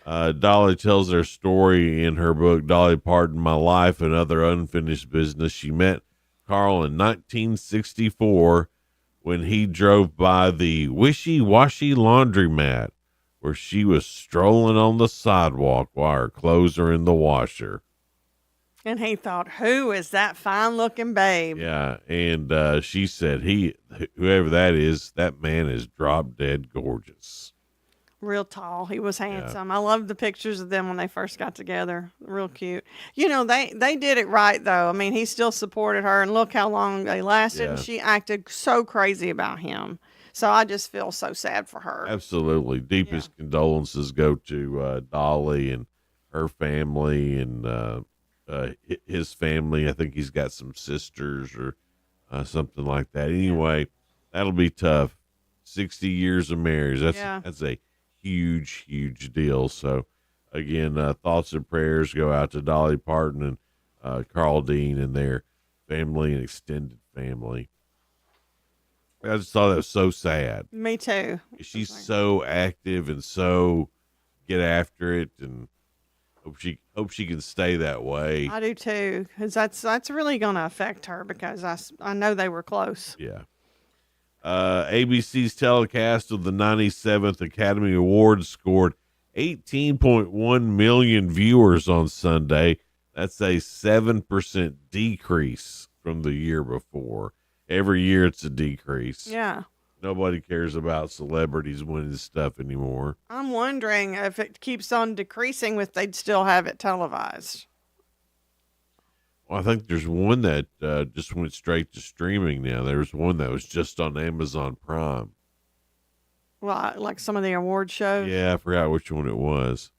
Dolly tells their story in her book, Dolly Parton, My Life and Other Unfinished Business. She met Carl in 1964 when he drove by the wishy-washy laundromat where she was strolling on the sidewalk while her clothes are in the washer. And he thought, who is that fine-looking babe? Yeah, and she said, whoever that is, that man is drop-dead gorgeous. Real tall. He was handsome. I loved the pictures of them when they first got together. Real cute. You know, they did it right, though. I mean, he still supported her, and look how long they lasted, and she acted so crazy about him. So I just feel so sad for her. Absolutely. Deepest condolences go to Dolly and her family and his family. I think he's got some sisters or something like that. Anyway, That'll be tough. 60 years of marriage. That's a huge, huge deal. So, again, thoughts and prayers go out to Dolly Parton and Carl Dean and their family and extended family. I just thought that was so sad. Me too. She's so active and so get after it, and hope she can stay that way. I do too, because that's really going to affect her, because I know they were close. Yeah. ABC's telecast of the 97th Academy Awards scored 18.1 million viewers on Sunday. That's a 7% decrease from the year before. Every year it's a decrease. Yeah. Nobody cares about celebrities winning stuff anymore. I'm wondering if it keeps on decreasing, if they'd still have it televised. Well, I think there's one that just went straight to streaming now. There's one that was just on Amazon Prime. Well, like some of the award shows. Yeah, I forgot which one it was.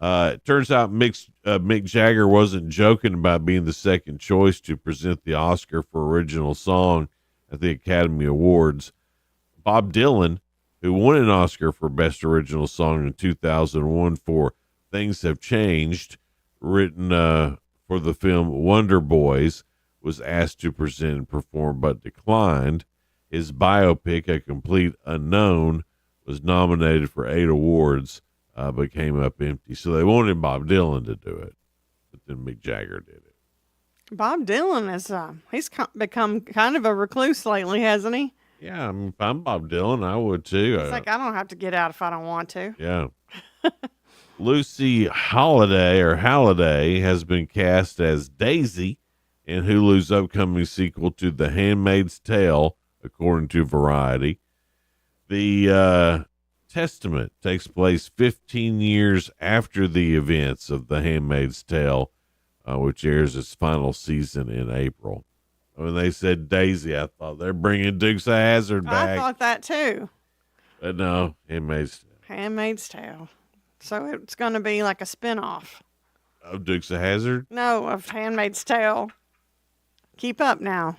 It turns out Mick Jagger wasn't joking about being the second choice to present the Oscar for Original Song at the Academy Awards. Bob Dylan, who won an Oscar for Best Original Song in 2001 for Things Have Changed, written for the film Wonder Boys, was asked to present and perform but declined. His biopic, A Complete Unknown, was nominated for 8 awards, but came up empty. So they wanted Bob Dylan to do it, but then Mick Jagger did it. Bob Dylan he's become kind of a recluse lately, hasn't he? Yeah, I mean, if I'm Bob Dylan, I would too. It's like, I don't have to get out if I don't want to. Yeah. Lucy Halliday has been cast as Daisy in Hulu's upcoming sequel to The Handmaid's Tale, according to Variety. The Testament takes place 15 years after the events of The Handmaid's Tale, which airs its final season in April. When they said Daisy, I thought they're bringing Dukes of Hazzard back. I thought that too. But no, Handmaid's Tale. So it's going to be like a spinoff. Of Dukes of Hazzard? No, of Handmaid's Tale. Keep up now.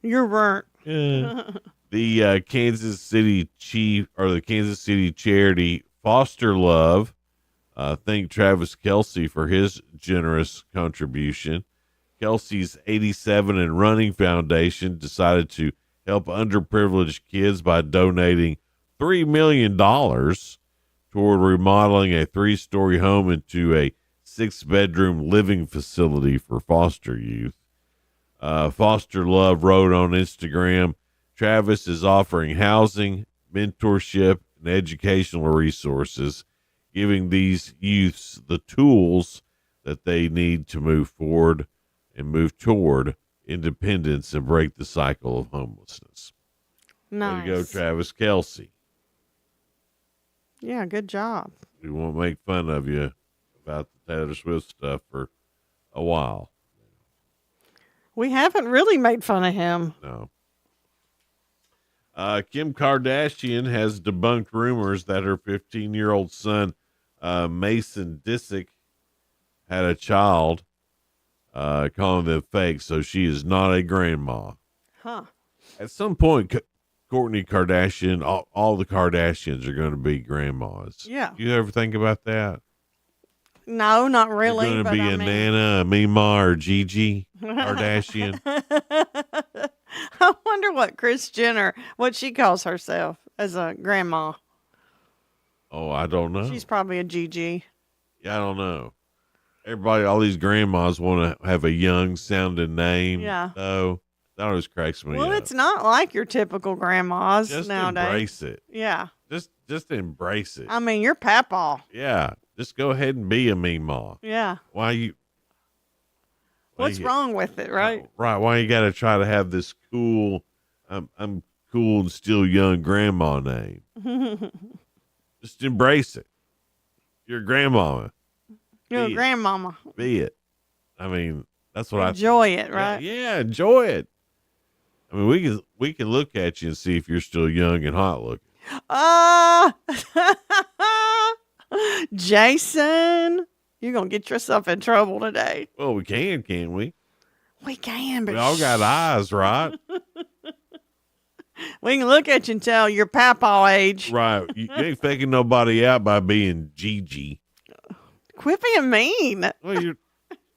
You're burnt. Yeah. The Kansas City charity Foster Love thanked Travis Kelce for his generous contribution. Kelsey's 87 and Running Foundation decided to help underprivileged kids by donating $3 million toward remodeling a 3-story home into a 6-bedroom living facility for foster youth. Foster Love wrote on Instagram, Travis is offering housing, mentorship, and educational resources, giving these youths the tools that they need to move forward and move toward independence and break the cycle of homelessness. Nice. Way to go, Travis Kelce. Yeah, good job. We won't make fun of you about the Taylor Swift stuff for a while. We haven't really made fun of him. No. Kim Kardashian has debunked rumors that her 15-year-old son, Mason Disick, had a child, calling them fake, so she is not a grandma. Huh. At some point, Kourtney Kardashian, all the Kardashians are going to be grandmas. Yeah. You ever think about that? No, not really. You're going to be a Nana, a Mima, or Gigi Kardashian. I wonder what she calls herself as a grandma. Oh, I don't know. She's probably a Gigi. Yeah, I don't know. Everybody, all these grandmas want to have a young sounding name. Yeah. So that always cracks me up. Well, it's not like your typical grandmas Just nowadays. embrace it. Yeah. Just embrace it. I mean, you're papaw. Yeah. Just go ahead and be a Mima. Yeah. What's wrong with it, right? Right. Why you got to try to have this cool, I'm cool and still young grandma name? Just embrace it. You're a grandmama. You're a grandmama. Be it. I mean, that's what enjoy it, right? Yeah, enjoy it. I mean, we can look at you and see if you're still young and hot looking. Jason, you're gonna get yourself in trouble today. Well, we can't we? We can, but we all got eyes, right? We can look at you and tell your papaw age. Right. You ain't faking nobody out by being Gigi. Quit being mean. Well, and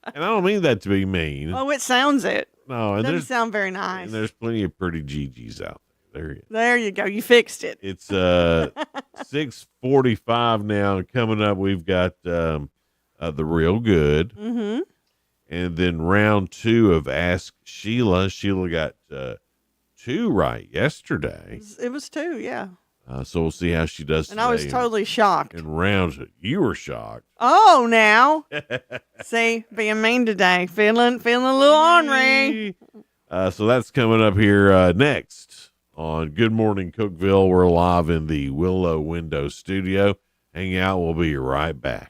I don't mean that to be mean. Oh, it sounds it. No, and Doesn't sound very nice. And there's plenty of pretty Gigis out there. There you go. You fixed it. It's 6:45 now. Coming up, we've got the Real Good. Mm-hmm. And then round 2 of Ask Sheila. Sheila got 2 right yesterday. It was 2, yeah. So we'll see how she does And today. I was totally shocked. In rounds, you were shocked. Oh, now. See, being mean today. Feeling a little ornery. So that's coming up here next on Good Morning Cookeville. We're live in the Willow Window studio. Hang out. We'll be right back.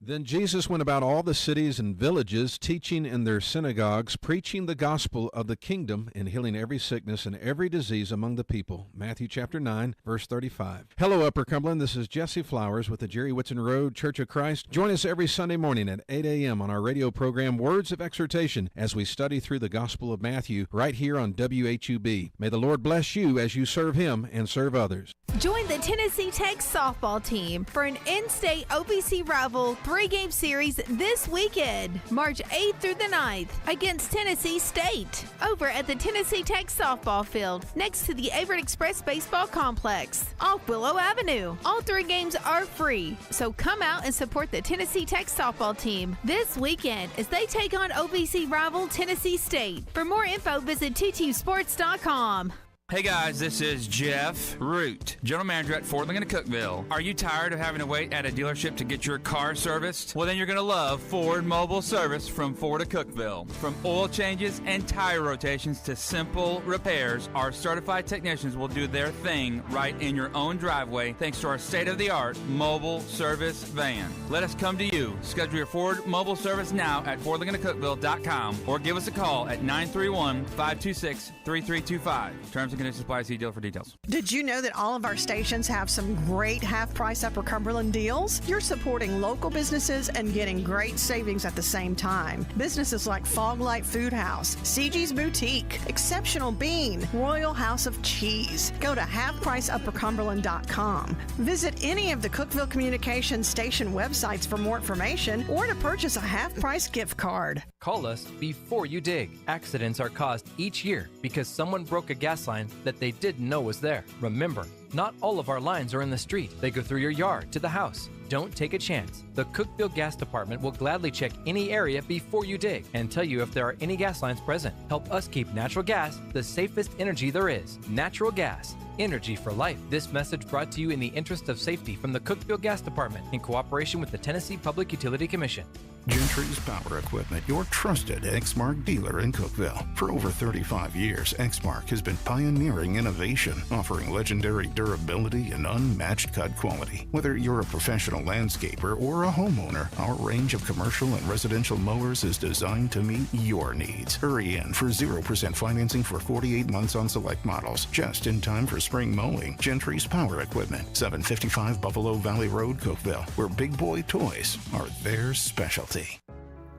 Then Jesus went about all the cities and villages, teaching in their synagogues, preaching the gospel of the kingdom, and healing every sickness and every disease among the people. Matthew chapter 9, verse 35. Hello, Upper Cumberland. This is Jesse Flowers with the Jerry Whitson Road Church of Christ. Join us every Sunday morning at 8 a.m. on our radio program, Words of Exhortation, as we study through the Gospel of Matthew right here on WHUB. May the Lord bless you as you serve Him and serve others. Join the Tennessee Tech softball team for an in-state OVC rival 3-game series this weekend, March 8th through the 9th, against Tennessee State, over at the Tennessee Tech softball field next to the Averitt Express Baseball Complex off Willow Avenue. All 3 games are free, so come out and support the Tennessee Tech softball team this weekend as they take on OVC rival Tennessee State. For more info, visit TTsports.com. Hey guys, this is Jeff Root, General Manager at Ford Lincoln Cookeville. Are you tired of having to wait at a dealership to get your car serviced? Well, then you're going to love Ford Mobile Service from Ford of Cookeville. From oil changes and tire rotations to simple repairs, our certified technicians will do their thing right in your own driveway thanks to our state-of-the-art mobile service van. Let us come to you. Schedule your Ford Mobile Service now at FordLincolnCookeville.com or give us a call at 931-526-3325. Terms and conditions apply. See deal for details. Did you know that all of our stations have some great half-price Upper Cumberland deals? You're supporting local businesses and getting great savings at the same time. Businesses like Fog Light Food House, CG's Boutique, Exceptional Bean, Royal House of Cheese. Go to halfpriceuppercumberland.com. Visit any of the Cookeville Communications station websites for more information or to purchase a half-price gift card. Call us before you dig. Accidents are caused each year because someone broke a gas line that they didn't know was there. Remember, not all of our lines are in the street. They go through your yard to the house. Don't take a chance. The Cookeville Gas Department will gladly check any area before you dig and tell you if there are any gas lines present. Help us keep natural gas the safest energy there is. Natural gas. Energy for life. This message brought to you in the interest of safety from the Cookeville Gas Department in cooperation with the Tennessee Public Utility Commission. Gentry's Power Equipment, your trusted Exmark dealer in Cookeville. For over 35 years, Exmark has been pioneering innovation, offering legendary durability and unmatched cut quality. Whether you're a professional landscaper or a homeowner, our range of commercial and residential mowers is designed to meet your needs. Hurry in for 0% financing for 48 months on select models, just in time for spring mowing. Gentry's Power Equipment, 755 Buffalo Valley Road, Cookeville, where big boy toys are their specialty.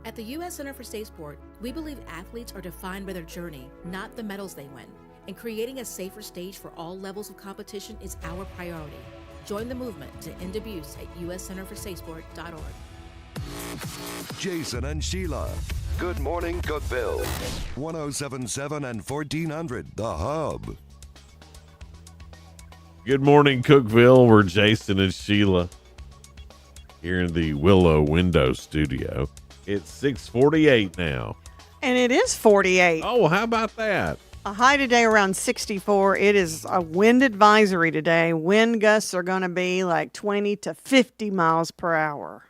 At the U.S. Center for Safe Sport, we believe athletes are defined by their journey, not the medals they win. And creating a safer stage for all levels of competition is our priority. Join the movement to end abuse at uscenterforsafesport.org. Jason and Sheila. Good morning, Cookeville. 1077 and 1400, The Hub. Good morning, Cookeville. We're Jason and Sheila here in the Willow Window studio. It's 6:48 now. And it is 48. Oh, how about that? A high today around 64. It is a wind advisory today. Wind gusts are going to be like 20 to 50 miles per hour.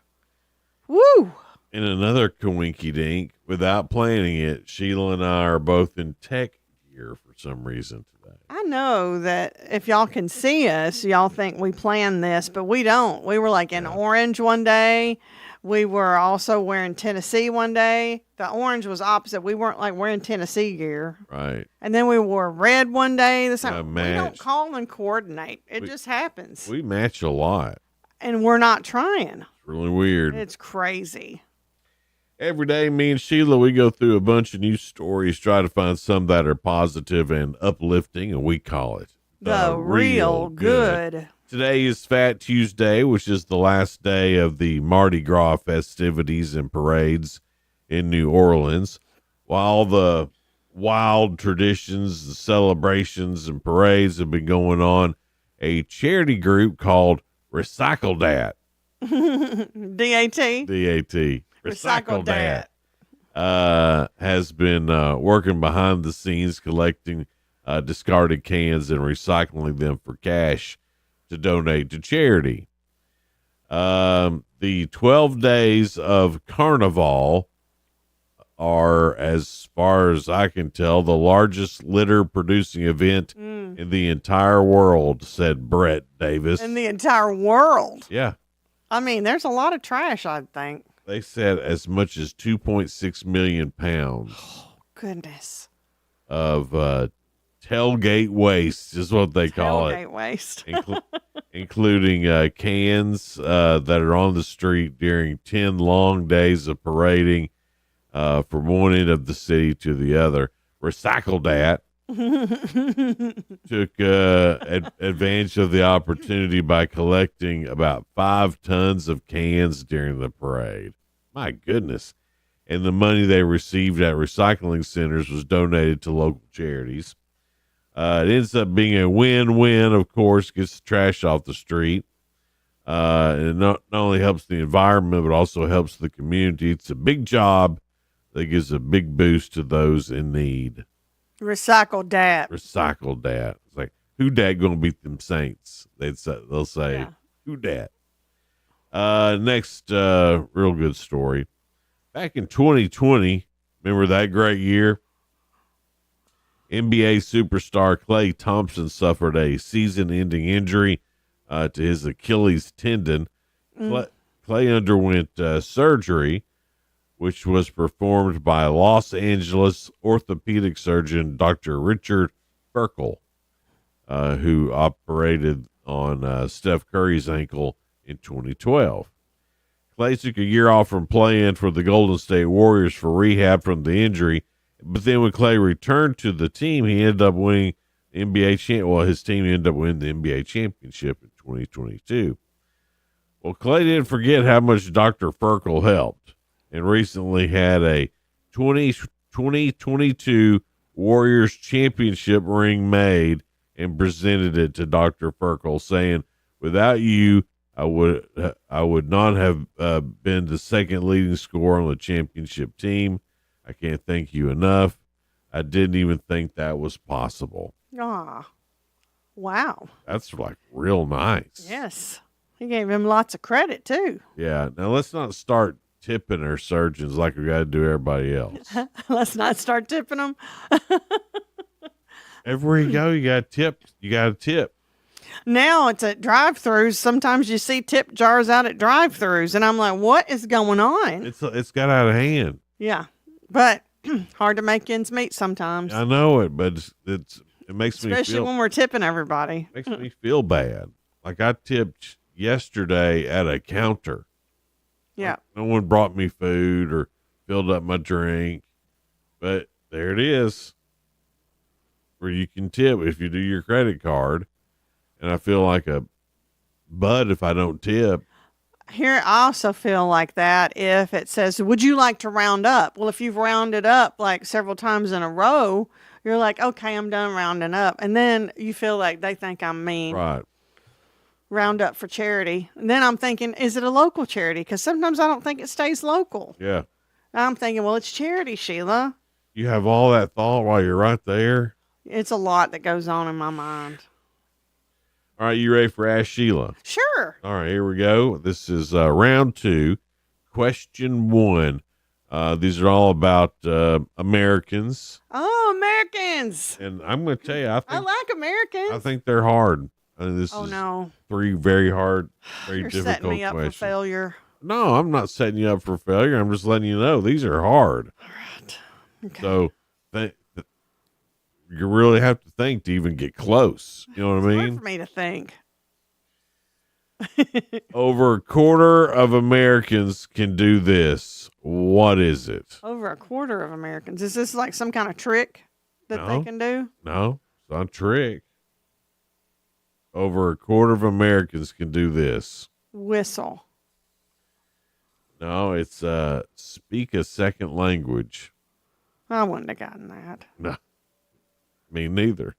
Woo! In another coinky dink, without planning it, Sheila and I are both in tech gear for some reason today. I know that if y'all can see us, y'all think we planned this, but we don't. We were like in orange one day. We were also wearing Tennessee one day. The orange was opposite. We weren't like wearing Tennessee gear. Right. And then we wore red one day. We don't matched. call and coordinate. It just happens. We match a lot. And we're not trying. It's really weird. It's crazy. Every day, me and Sheila, we go through a bunch of news stories, try to find some that are positive and uplifting, and we call it The Real Good. Today is Fat Tuesday, which is the last day of the Mardi Gras festivities and parades in New Orleans. While the wild traditions, the celebrations, and parades have been going on, a charity group called Recycle Dat. DAT. Recycle Dat. Has been working behind the scenes collecting discarded cans and recycling them for cash to donate to charity. The 12 days of Carnival are, as far as I can tell, the largest litter producing event in the entire world, said Brett Davis. In the entire world? Yeah. I mean, there's a lot of trash, I think. They said as much as 2.6 million pounds. Goodness. Of tailgate waste is what they call it. Tailgate waste. Including cans that are on the street during 10 long days of parading from one end of the city to the other. Recycle Dat took advantage of the opportunity by collecting about 5 tons of cans during the parade. My goodness. And the money they received at recycling centers was donated to local charities. It ends up being a win-win, of course, gets the trash off the street. And it not only helps the environment, but also helps the community. It's a big job that gives a big boost to those in need. Recycle Dat. Recycle Dat. It's like, who dat gonna beat them Saints? They'll say, who dat? Next, real good story. Back in 2020, remember that great year? NBA superstar Klay Thompson suffered a season-ending injury to his Achilles tendon. Klay underwent surgery, which was performed by Los Angeles orthopedic surgeon Dr. Richard Ferkel, who operated on Steph Curry's ankle in 2012. Klay took a year off from playing for the Golden State Warriors for rehab from the injury, but then when Klay returned to the team, he ended up winning his team ended up winning the NBA championship in 2022. Well, Klay didn't forget how much Dr. Ferkel helped, and recently had a 2022 Warriors championship ring made and presented it to Dr. Ferkel, saying, "Without you, I would not have been the second leading scorer on the championship team. I can't thank you enough. I didn't even think that was possible." Ah, wow. That's like real nice. Yes. He gave him lots of credit, too. Yeah. Now, let's not start tipping our surgeons like we got to do everybody else. Let's not start tipping them. Everywhere you go, you got to tip. You got to tip. Now it's at drive-thrus. Sometimes you see tip jars out at drive-thrus, and I'm like, what is going on? It's got out of hand. Yeah, but hard to make ends meet sometimes. I know it, but it makes me feel, especially when we're tipping everybody. Makes me feel bad. Like I tipped yesterday at a counter. Yeah. Like no one brought me food or filled up my drink, but there it is, where you can tip if you do your credit card. And I feel like a bud if I don't tip. Here, I also feel like that if it says, would you like to round up? Well, if you've rounded up like several times in a row, you're like, okay, I'm done rounding up. And then you feel like they think I'm mean. Right. Round up for charity. And then I'm thinking, is it a local charity? Because sometimes I don't think it stays local. Yeah. I'm thinking, well, it's charity, Sheila. You have all that thought while you're right there. It's a lot that goes on in my mind. All right, you ready for Ask Sheila? Sure. All right, here we go. This is round 2, question 1. These are all about Americans. Oh, Americans. And I'm going to tell you, I like Americans. I think they're hard. This is no. 3 very hard, very You're difficult setting me up questions. for failure. No, I'm not setting you up for failure. I'm just letting you know these are hard. All right. Okay. So you really have to think to even get close. You know what I mean? Hard for me to think. Over a quarter of Americans can do this. What is it? Over a quarter of Americans. Is this like some kind of trick that they can do? No, it's not a trick. Over a quarter of Americans can do this. Whistle. No, it's speak a second language. I wouldn't have gotten that. No, me neither.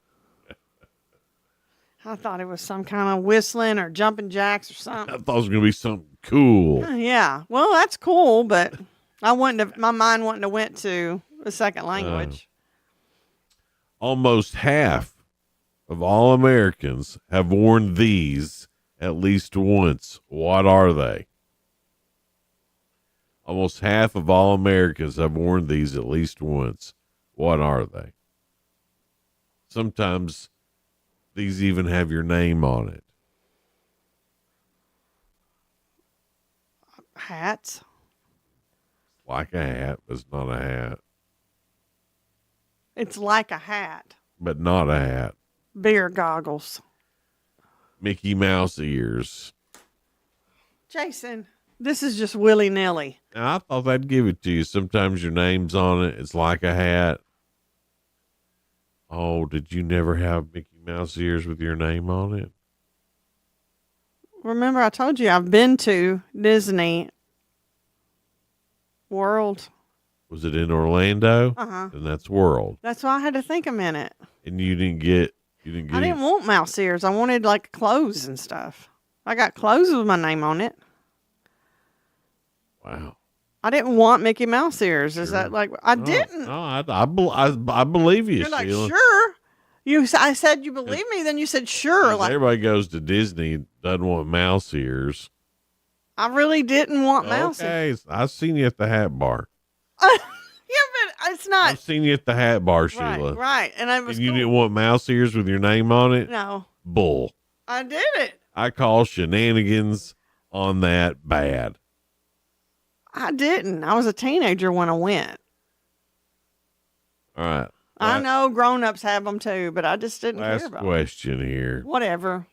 I thought it was some kind of whistling or jumping jacks or something. I thought it was going to be something cool. Yeah. Well, that's cool, but I wouldn't have, my mind wouldn't have went to a second language. Almost half of all Americans have worn these at least once. What are they? Almost half of all Americans have worn these at least once. What are they? Sometimes these even have your name on it. Hats. Like a hat, but it's not a hat. It's like a hat. But not a hat. Beer goggles. Mickey Mouse ears. Jason, this is just willy-nilly. Now, I thought I'd give it to you. Sometimes your name's on it. It's like a hat. Oh, did you never have Mickey Mouse ears with your name on it? Remember, I told you I've been to Disney World. Was it in Orlando? Uh-huh. Then that's World. That's why I had to think a minute. And you didn't get I didn't want mouse ears. I wanted like clothes and stuff. I got clothes with my name on it. Wow. I didn't want Mickey Mouse ears. Is that like I No, didn't? No, I believe you, You're like, Sheila. sure. I said you believe me. Then you said sure. Like Everybody goes to Disney, doesn't want mouse ears. I really didn't want mouse ears. Okay, I've seen you at the hat bar. Yeah, but it's not I've seen you at the hat bar, Sheila. right. And I was And you didn't want mouse ears with your name on it? No, Bull. I did it. I call shenanigans on that bad. I didn't. I was a teenager when I went. All right. I know grown-ups have them too, but I just didn't care Last about question here. Whatever.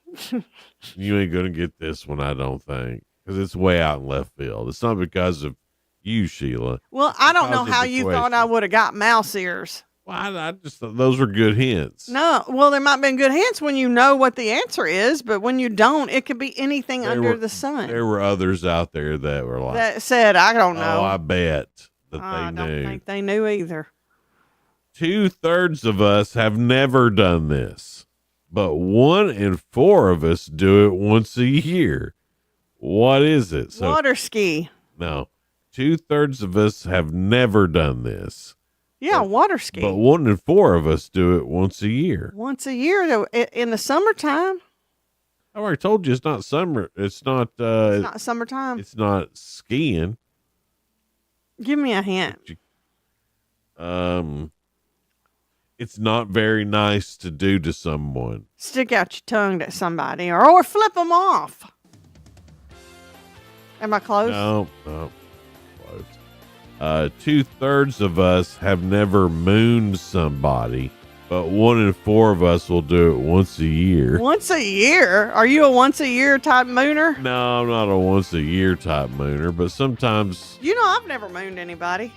You ain't going to get this one, I don't think, because it's way out in left field. It's not because of you, Sheila. Well, I don't know Because of how the you question. thought I would have got mouse ears. Well, I just thought those were good hints. No, well, there might have been good hints when you know what the answer is, but when you don't, it could be anything under the sun. There were others out there that were like, That said, I don't know. oh, I bet that I they don't knew. think they knew either. 2/3 of us have never done this, but 1 in 4 of us do it once a year. What is it? So, Water ski. no, 2/3 of us have never done this, Yeah, water ski. but 1 in 4 of us do it once a year. Once a year, though, in the summertime. I already told you it's not summer. It's not. It's not summertime. It's not skiing. Give me a hint. It's not very nice to do to someone. Stick out your tongue to somebody or flip them off. Am I close? No. Close. 2/3 of us have never mooned somebody, but 1 in 4 of us will do it once a year. Once a year? Are you a once a year type mooner? No, I'm not a once a year type mooner, but sometimes. You know, I've never mooned anybody.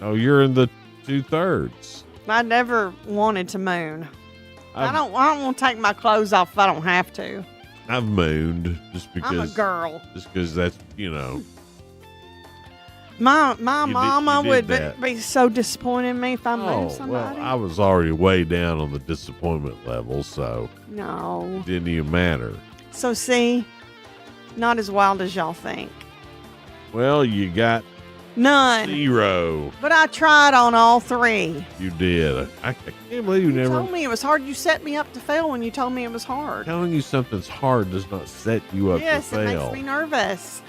Oh, you're in the 2/3. I never wanted to moon. I don't want to take my clothes off if I don't have to. I've mooned just because. I'm a girl. Just because that's, you know. My You did- mama you did would that. be so disappointed in me if I moved Oh, well, somebody. I was already way down on the disappointment level, so No. it didn't even matter. So see, not as wild as y'all think. Well, you got None. 0. But I tried on all 3. You did. I can't believe you never. Told me it was hard. You set me up to fail when you told me it was hard. Telling you something's hard does not set you up Yes, to it fail. makes me nervous.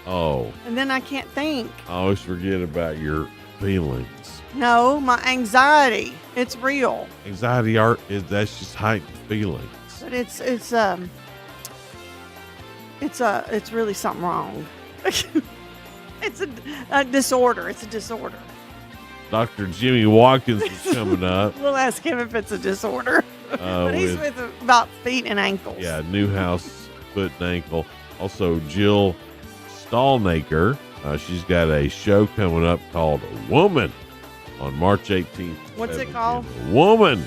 Oh, And then I can't think. I always forget about your feelings. No, my anxiety. It's real. Anxiety that's just heightened feelings. But it's really something wrong. It's a disorder. It's a disorder. Dr. Jimmy Watkins is coming up. We'll ask him if it's a disorder. But he's with- with about feet and ankles. Yeah, Newhouse, foot and ankle. Also, Jill Stallnaker She's got a show coming up called Woman on March 18th. What's it called? Woman.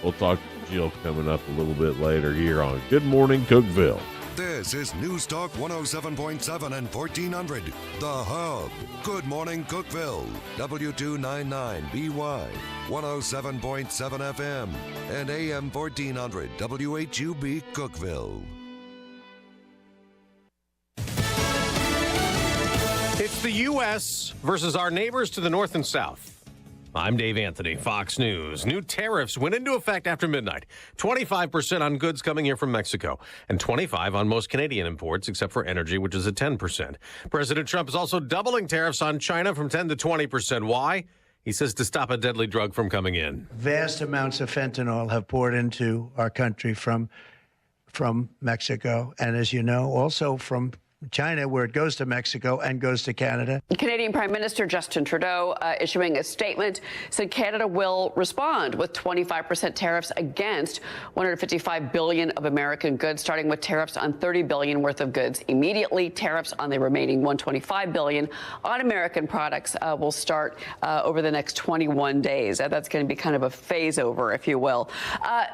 We'll talk to Jill coming up a little bit later here on Good Morning Cookeville. This is News Talk 107.7 and 1400. The Hub. Good Morning Cookeville. W299BY. 107.7 FM. And AM 1400. WHUB Cookeville. It's the U.S. versus our neighbors to the north and south. I'm Dave Anthony, Fox News. New tariffs went into effect after midnight. 25% on goods coming here from Mexico and 25% on most Canadian imports, except for energy, which is at 10%. President Trump is also doubling tariffs on China from 10 to 20%. Why? He says to stop a deadly drug from coming in. Vast amounts of fentanyl have poured into our country from Mexico, and as you know, also from China, where it goes to Mexico and goes to Canada. Canadian Prime Minister Justin Trudeau issuing a statement said Canada will respond with 25% tariffs against $155 billion of American goods, starting with tariffs on $30 billion worth of goods immediately. Tariffs on the remaining $125 billion on American products will start over the next 21 days. That's going to be kind of a phase over, if you will.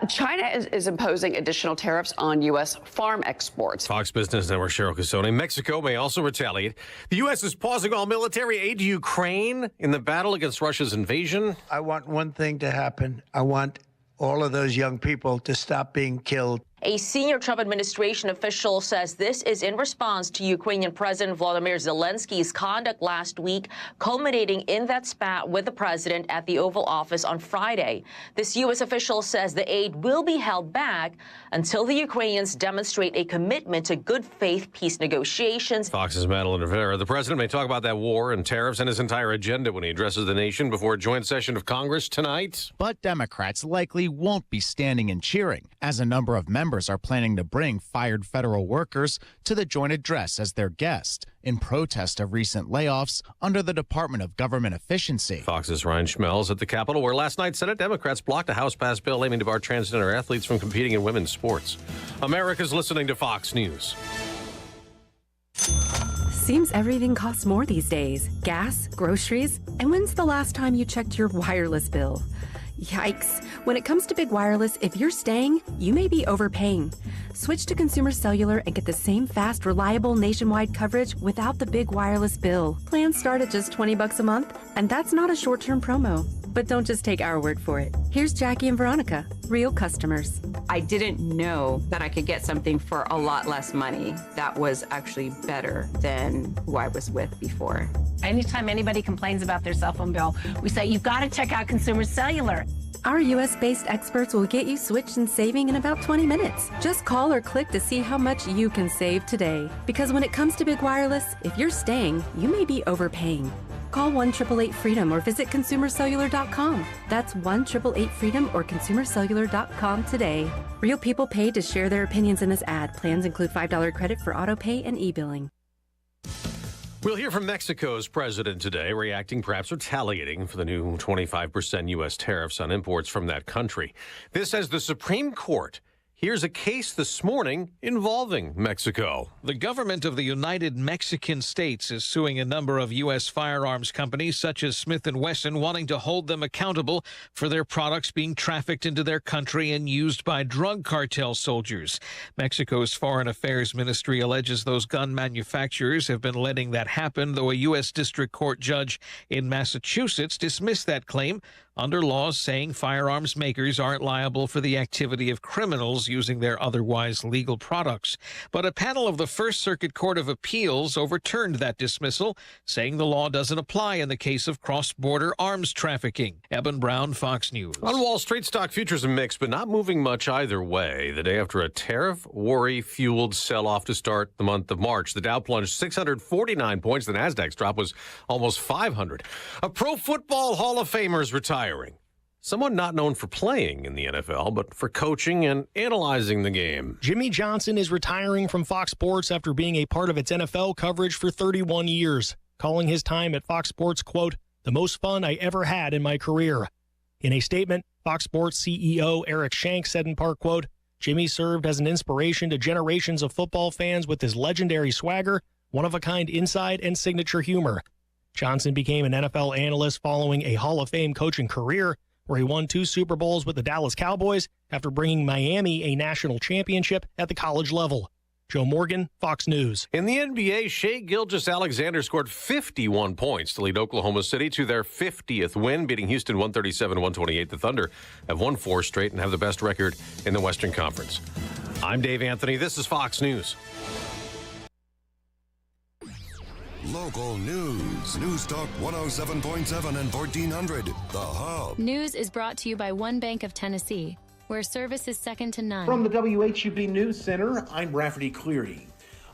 China is imposing additional tariffs on U.S. farm exports. Fox Business Network Cheryl Casone. Mexico may also retaliate. The U.S. is pausing all military aid to Ukraine in the battle against Russia's invasion. I want one thing to happen. I want all of those young people to stop being killed. A senior Trump administration official says this is in response to Ukrainian President Volodymyr Zelensky's conduct last week, culminating in that spat with the president at the Oval Office on Friday. This U.S. official says the aid will be held back until the Ukrainians demonstrate a commitment to good faith peace negotiations. Fox's Madeline Rivera. The president may talk about that war and tariffs and his entire agenda when he addresses the nation before a joint session of Congress tonight. But Democrats likely won't be standing and cheering, as a number of members are planning to bring fired federal workers to the joint address as their guest in protest of recent layoffs under the Department of Government Efficiency. Fox's Ryan Schmelz at the Capitol, where last night Senate Democrats blocked a House-passed bill aiming to bar transgender athletes from competing in women's sports. America's listening to Fox News. Seems everything costs more these days. Gas, groceries, and when's the last time you checked your wireless bill? Yikes. When it comes to big wireless, if you're staying, you may be overpaying. Switch to Consumer Cellular and get the same fast, reliable nationwide coverage without the big wireless bill. Plans start at just $20 a month, and that's not a short-term promo. But don't just take our word for it. Here's Jackie and Veronica, real customers. I didn't know that I could get something for a lot less money that was actually better than who I was with before. Anytime anybody complains about their cell phone bill, we say, you've got to check out Consumer Cellular. Our U.S.-based experts will get you switched and saving in about 20 minutes. Just call or click to see how much you can save today. Because when it comes to big wireless, if you're staying, you may be overpaying. Call 1-888-FREEDOM or visit ConsumerCellular.com. That's 1-888-FREEDOM or ConsumerCellular.com today. Real people paid to share their opinions in this ad. Plans include $5 credit for auto pay and e-billing. We'll hear from Mexico's president today, reacting, perhaps retaliating for the new 25% U.S. tariffs on imports from that country. This as the Supreme Court hears a case this morning involving Mexico. The government of the United Mexican States is suing a number of U.S. firearms companies such as Smith & Wesson, wanting to hold them accountable for their products being trafficked into their country and used by drug cartel soldiers. Mexico's Foreign Affairs Ministry alleges those gun manufacturers have been letting that happen, though a U.S. District Court judge in Massachusetts dismissed that claim under laws saying firearms makers aren't liable for the activity of criminals using their otherwise legal products. But a panel of the First Circuit Court of Appeals overturned that dismissal, saying the law doesn't apply in the case of cross-border arms trafficking. Eben Brown, Fox News. On Wall Street, stock futures are mixed, but not moving much either way. The day after a tariff worry-fueled sell-off to start the month of March, the Dow plunged 649 points. The Nasdaq's drop was almost 500. A Pro Football Hall of Famer is retiring. Someone not known for playing in the NFL, but for coaching and analyzing the game. Jimmy Johnson is retiring from Fox Sports after being a part of its NFL coverage for 31 years, calling his time at Fox Sports, quote, the most fun I ever had in my career. In a statement, Fox Sports CEO Eric Shank said in part, quote, Jimmy served as an inspiration to generations of football fans with his legendary swagger, one-of-a-kind inside and signature humor. Johnson became an NFL analyst following a Hall of Fame coaching career where he won 2 Super Bowls with the Dallas Cowboys after bringing Miami a national championship at the college level. Joe Morgan, Fox News. In the NBA, Shai Gilgeous-Alexander scored 51 points to lead Oklahoma City to their 50th win, beating Houston 137-128. The Thunder have won 4 straight and have the best record in the Western Conference. I'm Dave Anthony. This is Fox News. Local news. News Talk 107.7 and 1400. The Hub. News is brought to you by One Bank of Tennessee, where service is second to none. From the WHUB News Center, I'm Rafferty Cleary.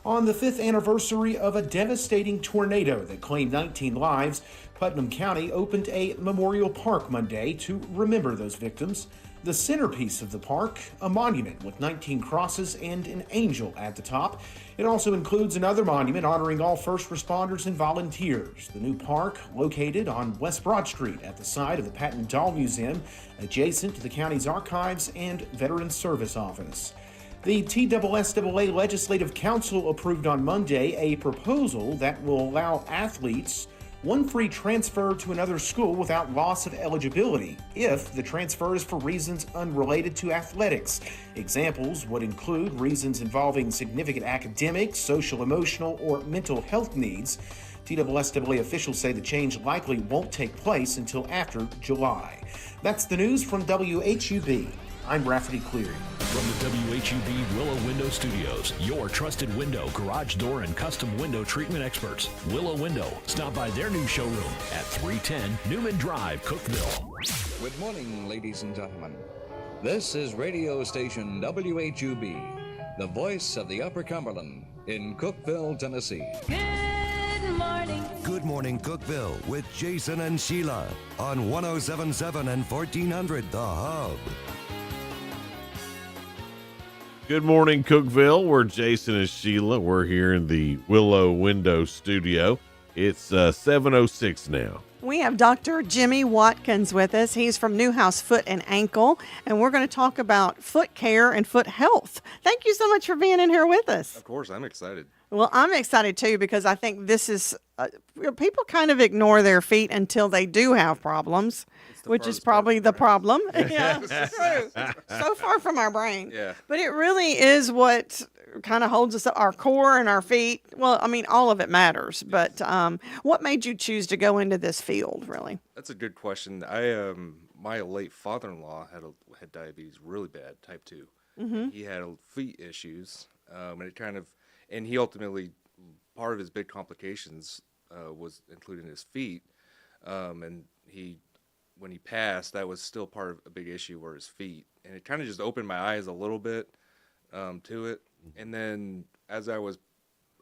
On the 5th anniversary of a devastating tornado that claimed 19 lives, Putnam County opened a memorial park Monday to remember those victims. The centerpiece of the park, a monument with 19 crosses and an angel at the top. It also includes another monument honoring all first responders and volunteers. The new park, located on West Broad Street at the site of the Patton Doll Museum, adjacent to the county's archives and Veterans Service Office. The TSSAA Legislative Council approved on Monday a proposal that will allow athletes one free transfer to another school without loss of eligibility if the transfer is for reasons unrelated to athletics. Examples would include reasons involving significant academic, social, emotional, or mental health needs. TSSAA officials say the change likely won't take place until after July. That's the news from WHUB. I'm Rafferty Cleary. From the WHUB Willow Window Studios, your trusted window, garage door, and custom window treatment experts. Willow Window. Stop by their new showroom at 310 Newman Drive, Cookeville. Good morning, ladies and gentlemen. This is radio station WHUB, the voice of the Upper Cumberland in Cookeville, Tennessee. Good morning. Good morning, Cookeville, with Jason and Sheila on 107.7 and 1400 The Hub. Good morning, Cookeville. We're Jason and Sheila. We're here in the Willow Window Studio. It's 7:06 now. We have Dr. Jimmy Watkins with us. He's from Newhouse Foot and Ankle, and we're going to talk about foot care and foot health. Thank you so much for being in here with us. Of course, I'm excited. Well, I'm excited too because I think this is, people kind of ignore their feet until they do have problems, which is probably the problem. Yeah, it's true. So far from our brain. Yeah. But it really is what kind of holds us up, our core and our feet. Well, I mean, all of it matters. But what made you choose to go into this field, really? That's a good question. My late father-in-law had diabetes really bad, type 2. Mm-hmm. He had feet issues, and he ultimately, part of his big complications was including his feet, and when he passed, that was still part of a big issue were his feet, and it kind of just opened my eyes a little bit to it. And then as I was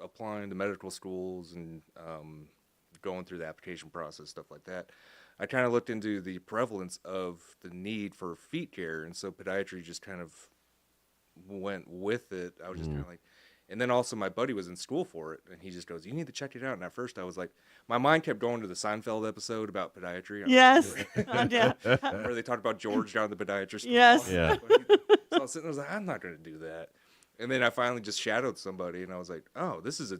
applying to medical schools and going through the application process, stuff like that, I kind of looked into the prevalence of the need for feet care, and so podiatry just kind of went with it. I was just kind of like, and then also my buddy was in school for it, and he just goes, "You need to check it out." And at first I was like, my mind kept going to the Seinfeld episode about podiatry. Yes. Yeah. Where they talked about George down the podiatrist. Yes. Yeah. So I was sitting there, I was like, I'm not going to do that. And then I finally just shadowed somebody, and I was like, oh, this is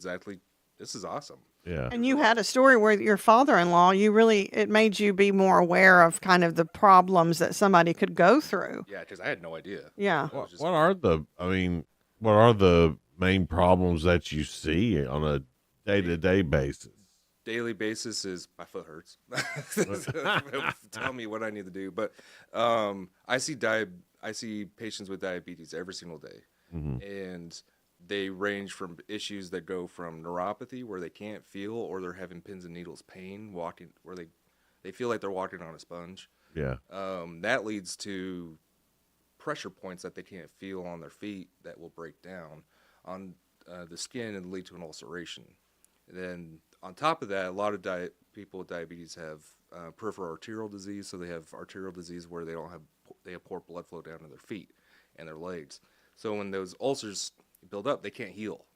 awesome. Yeah. And you had a story where your father-in-law, it made you be more aware of kind of the problems that somebody could go through. Yeah, because I had no idea. Yeah. What are the main problems that you see on a day-to-day basis? Daily basis is my foot hurts. Tell me what I need to do. But I see patients with diabetes every single day. Mm-hmm. And they range from issues that go from neuropathy, where they can't feel, or they're having pins and needles pain walking, where they feel like they're walking on a sponge. Yeah. That leads to pressure points that they can't feel on their feet that will break down on the skin and lead to an ulceration. And then on top of that, a lot of people with diabetes have peripheral arterial disease, so they have arterial disease where they have poor blood flow down to their feet and their legs. So when those ulcers build up, they can't heal.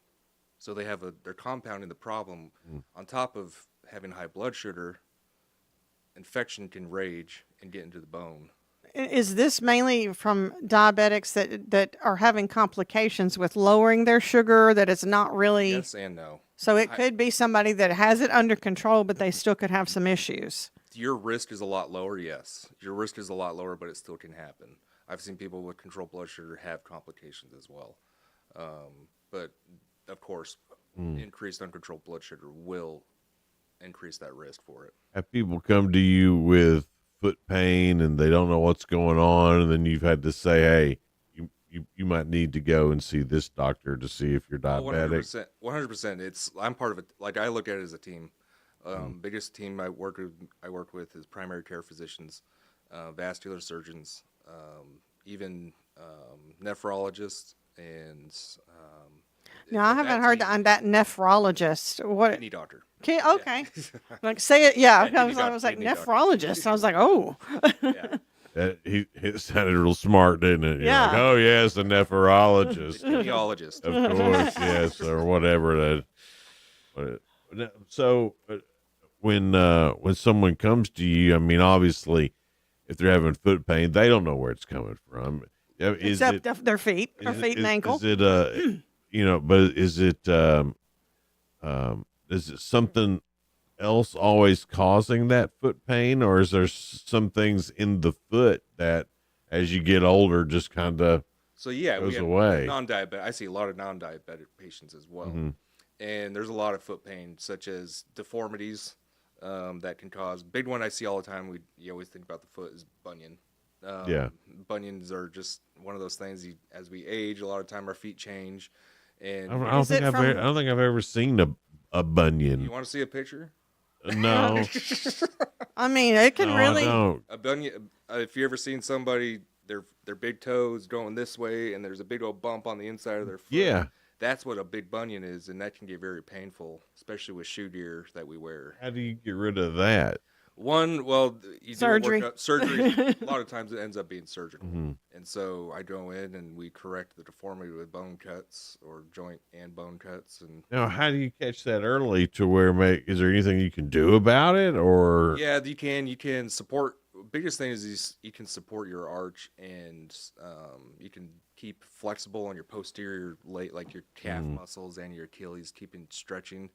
So they're compounding the problem. On top of having high blood sugar, infection can rage and get into the bone. Is this mainly from diabetics that are having complications with lowering their sugar, that it's not really? Yes and no. So it could be somebody that has it under control, but they still could have some issues. Your risk is a lot lower, yes. Your risk is a lot lower, but it still can happen. I've seen people with controlled blood sugar have complications as well. But, of course, increased uncontrolled blood sugar will increase that risk for it. Have people come to you with foot pain and they don't know what's going on, and then you've had to say, hey, you might need to go and see this doctor to see if you're diabetic? 100%. I'm part of it. Like, I look at it as a team. Biggest team I work with is primary care physicians, vascular surgeons, even nephrologists, and now I haven't heard that nephrologist. What? Any doctor. Okay. Okay. Like say it. Yeah. Yeah, I was like nephrologist. I was like, oh. It sounded real smart, didn't it? You're Yeah. like, oh, yes, a nephrologist. Epidemiologist. Of course, yes, or whatever. So when someone comes to you, I mean, obviously, if they're having foot pain, they don't know where it's coming from. Except their feet or feet and ankle. Is it, but is it something else always causing that foot pain, or is there some things in the foot that as you get older just kind of goes away? Non-diabetic. I see a lot of non-diabetic patients as well. Mm-hmm. And there's a lot of foot pain, such as deformities that can cause. Big one I see all the time, you always think about the foot, is bunion. Bunions are just one of those things. As we age, a lot of time our feet change. And I don't think I've ever seen a bunion. You want to see a picture? No. I mean, it can really. A bunion. If you ever seen somebody, their big toes going this way, and there's a big old bump on the inside of their foot. Yeah. That's what a big bunion is, and that can get very painful, especially with shoe gear that we wear. How do you get rid of that? You surgery. Surgery. A lot of times it ends up being surgical, Mm-hmm. and so I go in and we correct the deformity with bone cuts or joint and bone cuts. And now, how do you catch that early to where is there anything you can do about it, or? Yeah, you can support. Biggest thing is you can support your arch, and you can keep flexible on your posterior leg, like your calf muscles and your Achilles, keeping stretching.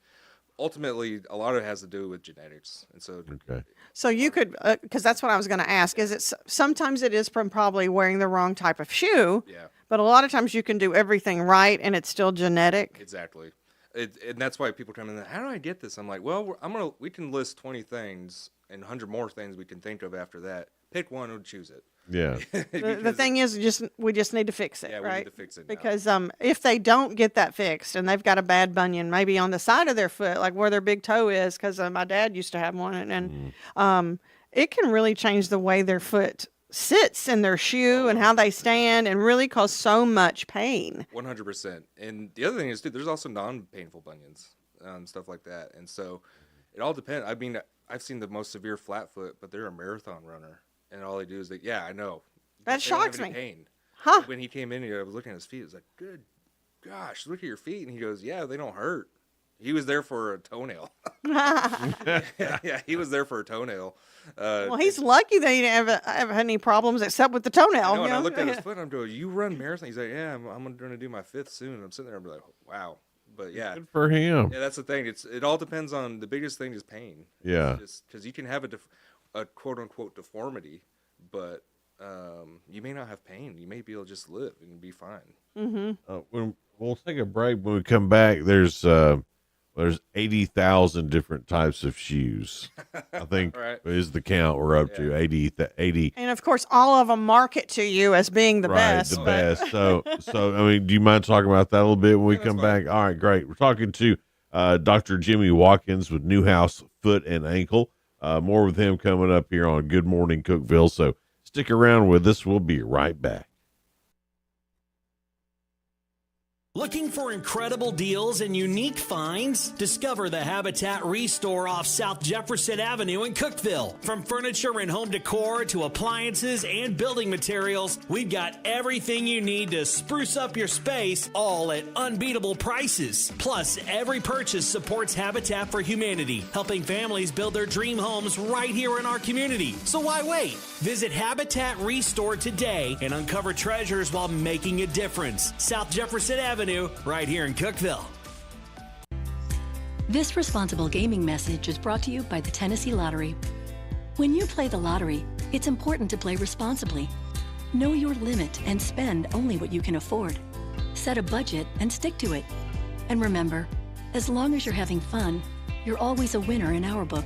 Ultimately, a lot of it has to do with genetics, and so So you could, because that's what I was going to ask. Is it sometimes it is from probably wearing the wrong type of shoe? Yeah. But a lot of times you can do everything right, and it's still genetic. Exactly. And that's why people come in. How do I get this? I'm like, well, we can list 20 things and 100 more things we can think of after that. Pick one and choose it. Yeah. The thing is, we just need to fix it, Yeah, right? we need to fix it now. Because if they don't get that fixed and they've got a bad bunion, maybe on the side of their foot, like where their big toe is, because my dad used to have one, and it can really change the way their foot sits in their shoe and how they stand, and really cause so much pain. 100%. And the other thing is, too, there's also non-painful bunions and stuff like that. And so it all depends. I mean, I've seen the most severe flat foot, but they're a marathon runner. And all they do is I know. That shocks me. Pain. Huh? When he came in here, I was looking at his feet. I was like, good gosh, look at your feet. And he goes, yeah, they don't hurt. He was there for a toenail. yeah, he was there for a toenail. Well, he's lucky that he didn't ever had any problems except with the toenail. No, and I looked at his foot and I'm going, you run marathon? He's like, yeah, I'm going to do my 5th soon. And I'm sitting there and I'm like, wow. But yeah. Good for him. Yeah, that's the thing. It all depends on, the biggest thing is pain. Yeah. Because you can have a quote-unquote deformity, but you may not have pain. You may be able to just live and be fine. Mm-hmm. We'll take a break. When we come back, there's 80,000 different types of shoes. I think is the count we're up to 80. And of course, all of them market to you as being the best. The best. So I mean, do you mind talking about that a little bit when we come back? All right, great. We're talking to Dr. Jimmy Watkins with Newhouse Foot and Ankle. More with him coming up here on Good Morning Cookeville. So stick around with us. We'll be right back. Looking for incredible deals and unique finds? Discover the Habitat Restore off South Jefferson Avenue in Cookeville. From furniture and home decor to appliances and building materials, we've got everything you need to spruce up your space, all at unbeatable prices. Plus, every purchase supports Habitat for Humanity, helping families build their dream homes right here in our community. So why wait? Visit Habitat Restore today and uncover treasures while making a difference. South Jefferson Avenue, right here in Cookeville. This responsible gaming message is brought to you by the Tennessee Lottery. When you play the lottery, it's important to play responsibly. Know your limit and spend only what you can afford. Set a budget and stick to it. And remember, as long as you're having fun, you're always a winner in our book.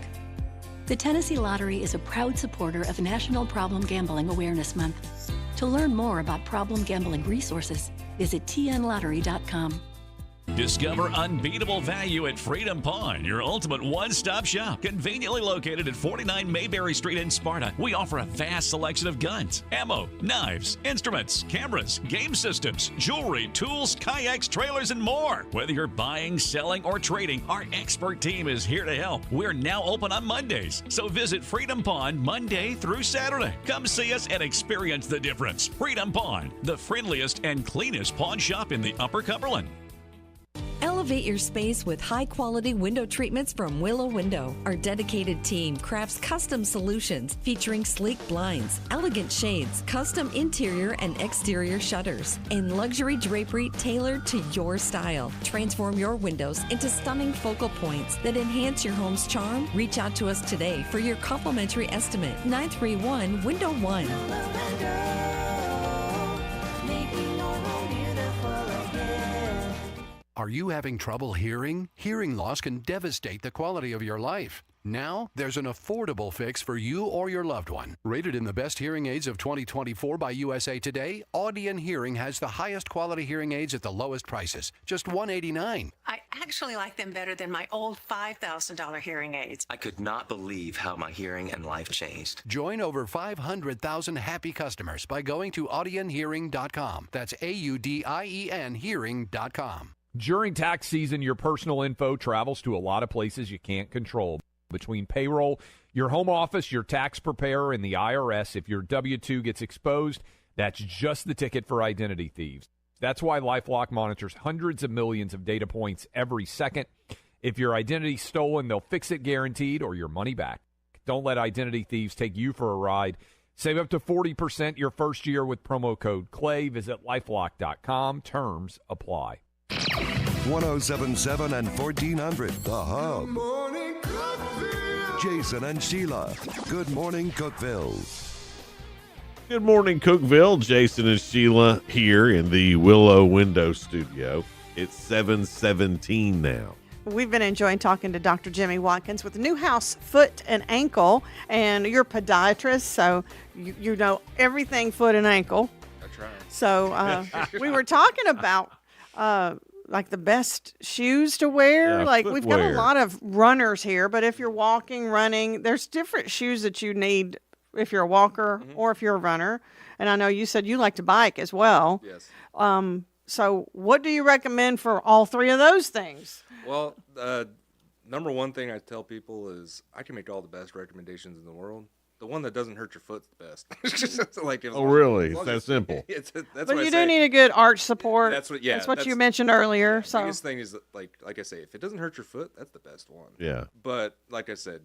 The Tennessee Lottery is a proud supporter of National Problem Gambling Awareness Month. To learn more about problem gambling resources, visit tnlottery.com. Discover unbeatable value at Freedom Pawn, your ultimate one-stop shop. Conveniently located at 49 Mayberry Street in Sparta, we offer a vast selection of guns, ammo, knives, instruments, cameras, game systems, jewelry, tools, kayaks, trailers, and more. Whether you're buying, selling, or trading, our expert team is here to help. We're now open on Mondays, so visit Freedom Pawn Monday through Saturday. Come see us and experience the difference. Freedom Pawn, the friendliest and cleanest pawn shop in the Upper Cumberland. Elevate your space with high-quality window treatments from Willow Window. Our dedicated team crafts custom solutions featuring sleek blinds, elegant shades, custom interior and exterior shutters, and luxury drapery tailored to your style. Transform your windows into stunning focal points that enhance your home's charm. Reach out to us today for your complimentary estimate. 931-Window-1. Are you having trouble hearing? Hearing loss can devastate the quality of your life. Now, there's an affordable fix for you or your loved one. Rated in the best hearing aids of 2024 by USA Today, Audion Hearing has the highest quality hearing aids at the lowest prices, just $189. I actually like them better than my old $5,000 hearing aids. I could not believe how my hearing and life changed. Join over 500,000 happy customers by going to audionhearing.com. That's AUDIEN hearing.com. During tax season, your personal info travels to a lot of places you can't control. Between payroll, your home office, your tax preparer, and the IRS, if your W-2 gets exposed, that's just the ticket for identity thieves. That's why LifeLock monitors hundreds of millions of data points every second. If your identity's stolen, they'll fix it guaranteed or your money back. Don't let identity thieves take you for a ride. Save up to 40% your first year with promo code CLAY. Visit lifelock.com. Terms apply. 1077 and 1400, The Hub. Jason and Sheila. Good morning, Cookeville. Good morning, Cookeville. Jason and Sheila here in the Willow Window Studio. It's 7:17 now. We've been enjoying talking to Dr. Jimmy Watkins with Newhouse Foot and Ankle, and you're a podiatrist, so you know everything foot and ankle. That's right. So we were talking about like the best shoes to wear. Yeah, like we've got a footwear. lot of runners here, but if you're walking, running, there's different shoes that you need if you're a walker or if you're a runner. And I know you said you like to bike as well. Yes. So what do you recommend for all three of those things? Well, number one thing I tell people is I can make all the best recommendations in the world. The one that doesn't hurt your foot's the best. Like, Oh, really? It's that simple. That's But what I you say. do need a good arch support. That's what you mentioned earlier. The So biggest thing is that, like I say, if it doesn't hurt your foot, that's the best one. Yeah. But like I said,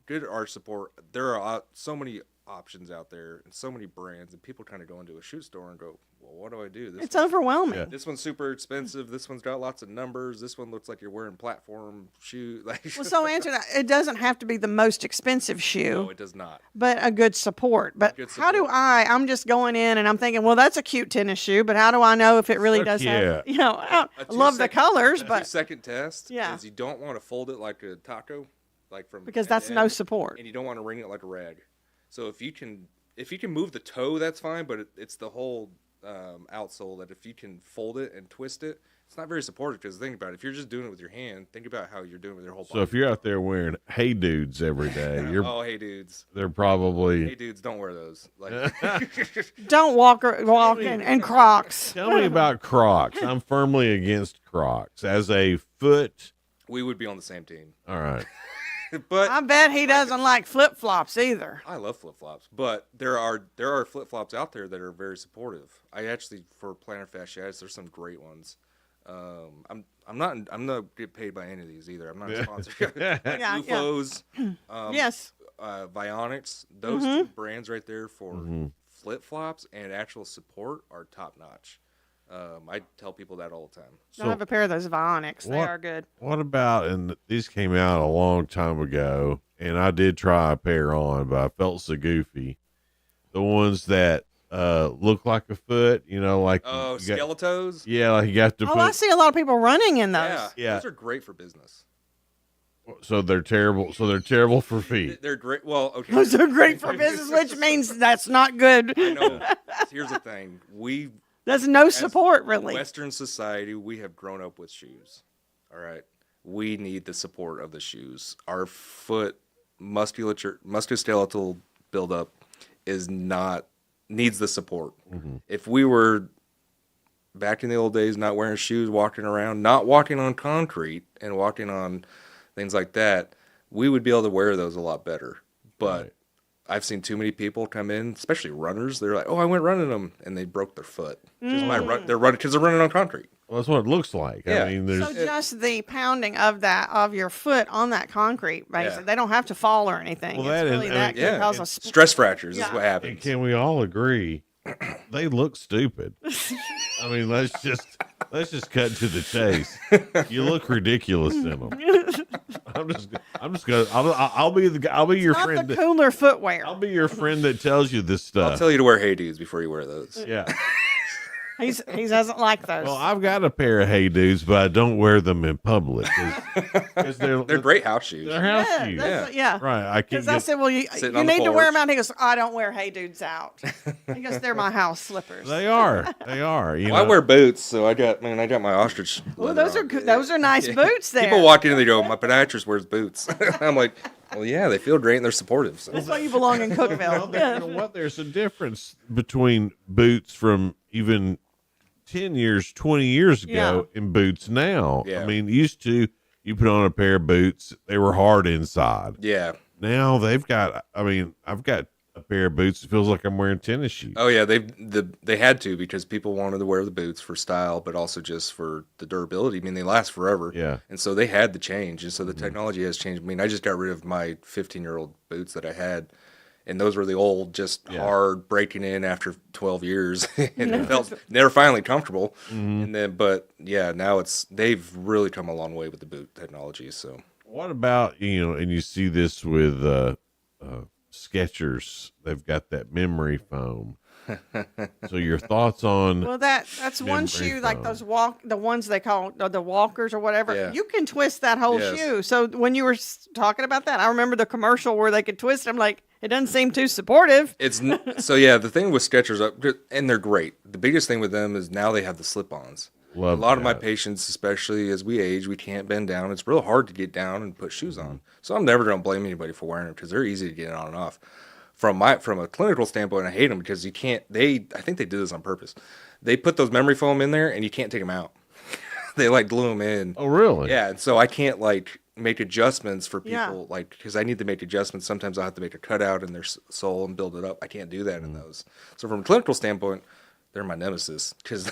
good arch support. There are so many options out there and so many brands, and people kind of go into a shoe store and go, well, what do I do? It's overwhelming. This one's super expensive. This one's got lots of numbers. This one looks like you're wearing platform shoe. well, so answer that. It doesn't have to be the most expensive shoe. No, it does not. But a good support. But Good how do I'm just going in and I'm thinking, well, that's a cute tennis shoe, but how do I know if it really does have, I love the colors, but 2-second test Yeah. is you don't want to fold it like a taco, like from Because end that's to no end, support. and you don't want to wring it like a rag. So if you can move the toe, that's fine, but it's the whole outsole that if you can fold it and twist it, it's not very supportive because think about it. If you're just doing it with your hand, think about how you're doing it with your whole body. So if you're out there wearing Hey Dudes every day, oh, Hey Dudes. They're probably Hey Dudes, don't wear those. Like, Don't walk in Crocs. Tell me about Crocs. I'm firmly against Crocs. As a foot, we would be on the same team. All right. But I bet he doesn't like flip-flops either. I love flip-flops, but there are flip-flops out there that are very supportive. I actually, for plantar fasciitis, there's some great ones. I'm not getting paid by any of these either. I'm not sponsored. UFOs, yes, Vionics, those two brands right there for flip-flops and actual support are top-notch. I tell people that all the time. I have a pair of those Vionics. They are good. What about, and these came out a long time ago, and I did try a pair on, but I felt so goofy. The ones that look like a foot, like Skeletoes? Yeah, like you got to I see a lot of people running in those. Yeah, those are great for business. So they're terrible. So they're terrible for feet. They're great. Well, okay. Those are great for business, which means that's not good. I know. Here's the thing. There's no support, really. Western society, we have grown up with shoes. All right. We need the support of the shoes. Our foot musculoskeletal buildup needs the support. If we were back in the old days not wearing shoes, walking around, not walking on concrete and walking on things like that, we would be able to wear those a lot better. But I've seen too many people come in, especially runners. They're like, "Oh, I went running them," and they broke their foot. Just by they're running because they're running on concrete. Well, that's what it looks like. Yeah. I mean, So just the pounding of your foot on that concrete, basically, they don't have to fall or anything. Well, it's really that can cause a stress fractures is what happens. And can we all agree they look stupid? I mean, let's just cut to the chase. You look ridiculous in them. I'm just gonna. I'll be your not friend. The cooler footwear. I'll be your friend that tells you this stuff. I'll tell you to wear Hey Dudes before you wear those. Yeah. He doesn't like those. Well, I've got a pair of Hey Dudes, but I don't wear them in public because they're great house shoes. They're house shoes. Yeah. Right. I can't. Because I said, well, you need to wear them out. He goes, I don't wear Hey Dudes out. He goes, they're my house slippers. They are. They are. I wear boots, so I got my ostrich. Well, those are nice boots. There. People walk in and they go, "My podiatrist wears boots." I'm like, well, yeah, they feel great and they're supportive. So. That's why you belong in Cookeville. You know what? There's a difference between boots from even 10 years, 20 years ago and boots now. Yeah. I mean, used to, you put on a pair of boots, they were hard inside. Yeah. Now I've got a pair of boots that feels like I'm wearing tennis shoes. Oh yeah, they had to because people wanted to wear the boots for style, but also just for the durability. I mean, they last forever. Yeah. And so they had to change, and so the technology has changed. I mean, I just got rid of my 15-year-old boots that I had. And those were the old, just hard breaking in after 12 years, and they're finally comfortable. And then, but yeah, now they've really come a long way with the boot technology. So, what about and you see this with Skechers? They've got that memory foam. So your thoughts on? Well, that's one shoe like those the ones they call the walkers or whatever. Yeah. You can twist that whole shoe. So when you were talking about that, I remember the commercial where they could twist it. I'm like, it doesn't seem too supportive. So yeah, the thing with Skechers, and they're great. The biggest thing with them is now they have the slip-ons. A lot of my patients, especially as we age, we can't bend down. It's real hard to get down and put shoes on. So I'm never going to blame anybody for wearing them because they're easy to get on and off. From a clinical standpoint, I hate them because you can't. I think they did this on purpose. They put those memory foam in there and you can't take them out. They glue them in. Oh, really? Yeah. And so I can't make adjustments for people because I need to make adjustments. Sometimes I have to make a cutout in their sole and build it up. I can't do that in those. So from a clinical standpoint, they're my nemesis because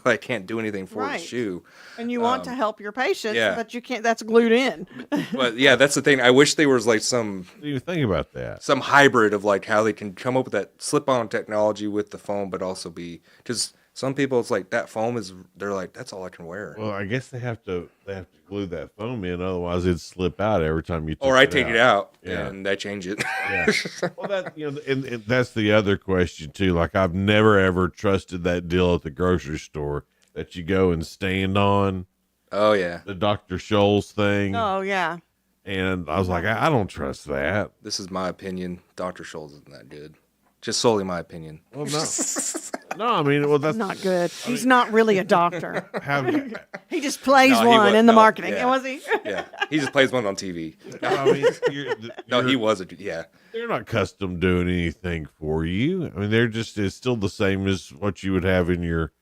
I can't do anything for the shoe. And you want to help your patients, but you can't. That's glued in. But yeah, that's the thing. I wish there was some. What do you think about that? Some hybrid of how they can come up with that slip-on technology with the foam, but also because some people it's that foam they're like that's all I can wear. Well, I guess they have to glue that foam in, otherwise it'd slip out every time you. Or I take it out and I change it. Yeah. Well, and that's the other question too. I've never ever trusted that deal at the grocery store that you go and stand on. Oh yeah, the Dr. Scholl's thing. Oh yeah. And I was like, I don't trust that. This is my opinion. Dr. Scholl's isn't that good. Just solely my opinion. Well, No, I mean, well, that's not good. He's not really a doctor. He just plays No, he one wa- in the no, marketing. yeah. Was he? Yeah, he just plays one on TV. I mean, No, he wasn't. Yeah, they're not custom doing anything for you. I mean, it's still the same as what you would have in your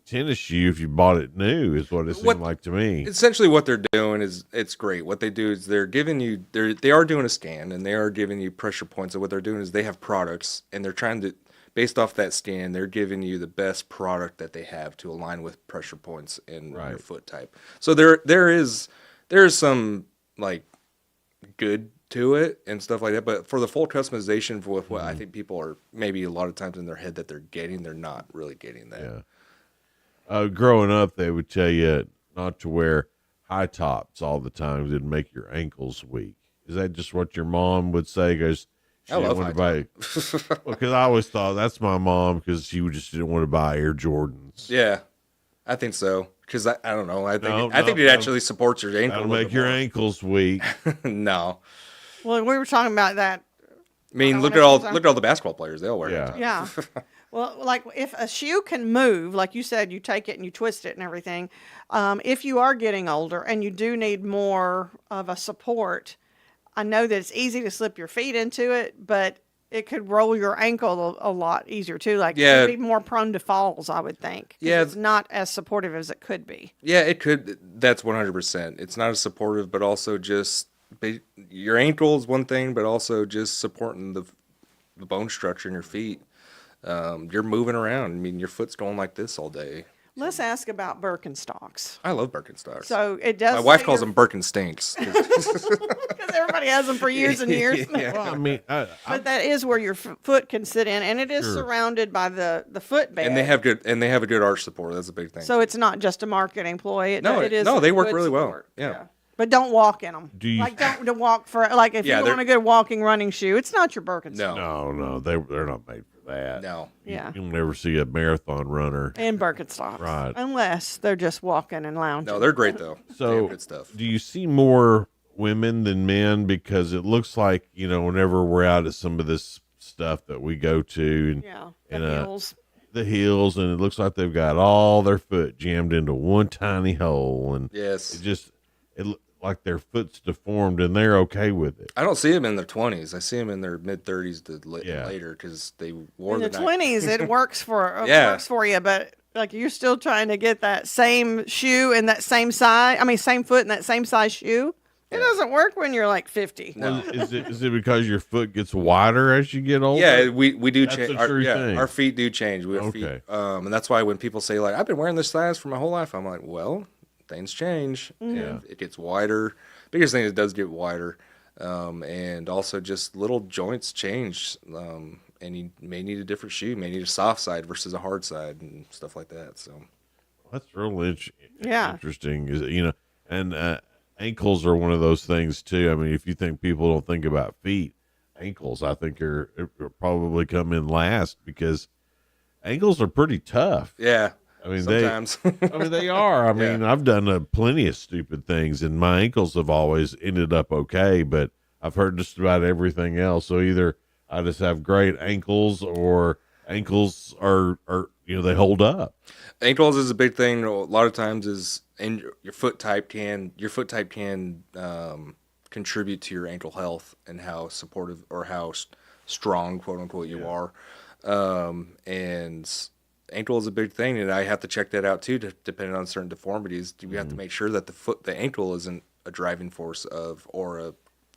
tennis shoe if you bought it new, is what it seemed like to me. essentially what they're doing is it's great. What they do is they're giving you they are doing a scan and they are giving you pressure points. And what they're doing is they have products and they're trying to, based off that scan, they're giving you the best product that they have to align with pressure points in your foot type. So there is some like good to it and stuff like that. But for the full customization for what I think people are maybe a lot of times in their head that they're not really getting that. Yeah. Growing up, they would tell you not to wear high tops all the time. It'd make your ankles weak. Is that just what your mom would say? Because she I didn't love want to buy. Well, because I always thought that's my mom because she just didn't want to buy Air Jordans. Yeah, I think so. Because I don't know. I think it actually supports your ankle. That'll make your ankles weak. No. Well, we were talking about that. I mean, look at all the basketball players. They all wear it. Yeah. Well, like if a shoe can move, like you said, you take it and you twist it and everything. If you are getting older and you do need more of a support, I know that it's easy to slip your feet into it, but it could roll your ankle a lot easier too. Like you'd be more prone to falls, I would think. 'Cause it's not as supportive as it could be. Yeah, it could. That's 100%. It's not as supportive, but also just your ankle is one thing, but also just supporting the bone structure in your feet. You're moving around. I mean, your foot's going like this all day. Let's ask about Birkenstocks. I love Birkenstocks. So it does. My wife calls them Birkenstinks. Because everybody has them for years and years. Yeah. Well, I mean, but that is where your foot can sit in, and it is surrounded by the footbed. And they have a good arch support. That's a big thing. So it's not just a marketing ploy. It is. No, they work good really support. well. Yeah. But don't walk in them. Do you don't walk for like if you want a good walking running shoe, it's not your Birkenstock. No, they're not made for that. No. You'll never see a marathon runner in Birkenstocks, right? Unless they're just walking and lounging. No, they're great though. So, they have good stuff. Do you see more women than men? Because it looks like whenever we're out at some of this stuff that we go to, the heels, and it looks like they've got all their foot jammed into one tiny hole, and yes, it like their foot's deformed, and they're okay with it. I don't see them in their 20s. I see them in their mid 30s to later because they wore in the 20s. It works for you, but like you're still trying to get that same shoe in that same size. I mean, same foot in that same size shoe. It doesn't work when you're like 50. No. Is it because your foot gets wider as you get older? Yeah, we do change. Thing. Our feet do change. We have feet. And that's why when people say like, I've been wearing this size for my whole life, I'm like, well, things change. Mm-hmm. And it gets wider. Biggest thing is it does get wider. And also just little joints change. And you may need a different shoe. You may need a soft side versus a hard side and stuff like that. So that's really interesting. Is and ankles are one of those things too. I mean, if you think people don't think about feet, ankles I think are probably come in last because ankles are pretty tough. Yeah. I mean, sometimes. they are. I mean, I've done plenty of stupid things, and my ankles have always ended up okay. But I've heard just about everything else. So either I just have great ankles, or ankles are they hold up. Ankles is a big thing. A lot of times is your foot type can contribute to your ankle health and how supportive or how strong, quote unquote, you are. And ankle is a big thing, and I have to check that out too, depending on certain deformities. You have to make sure that the ankle isn't a driving force or a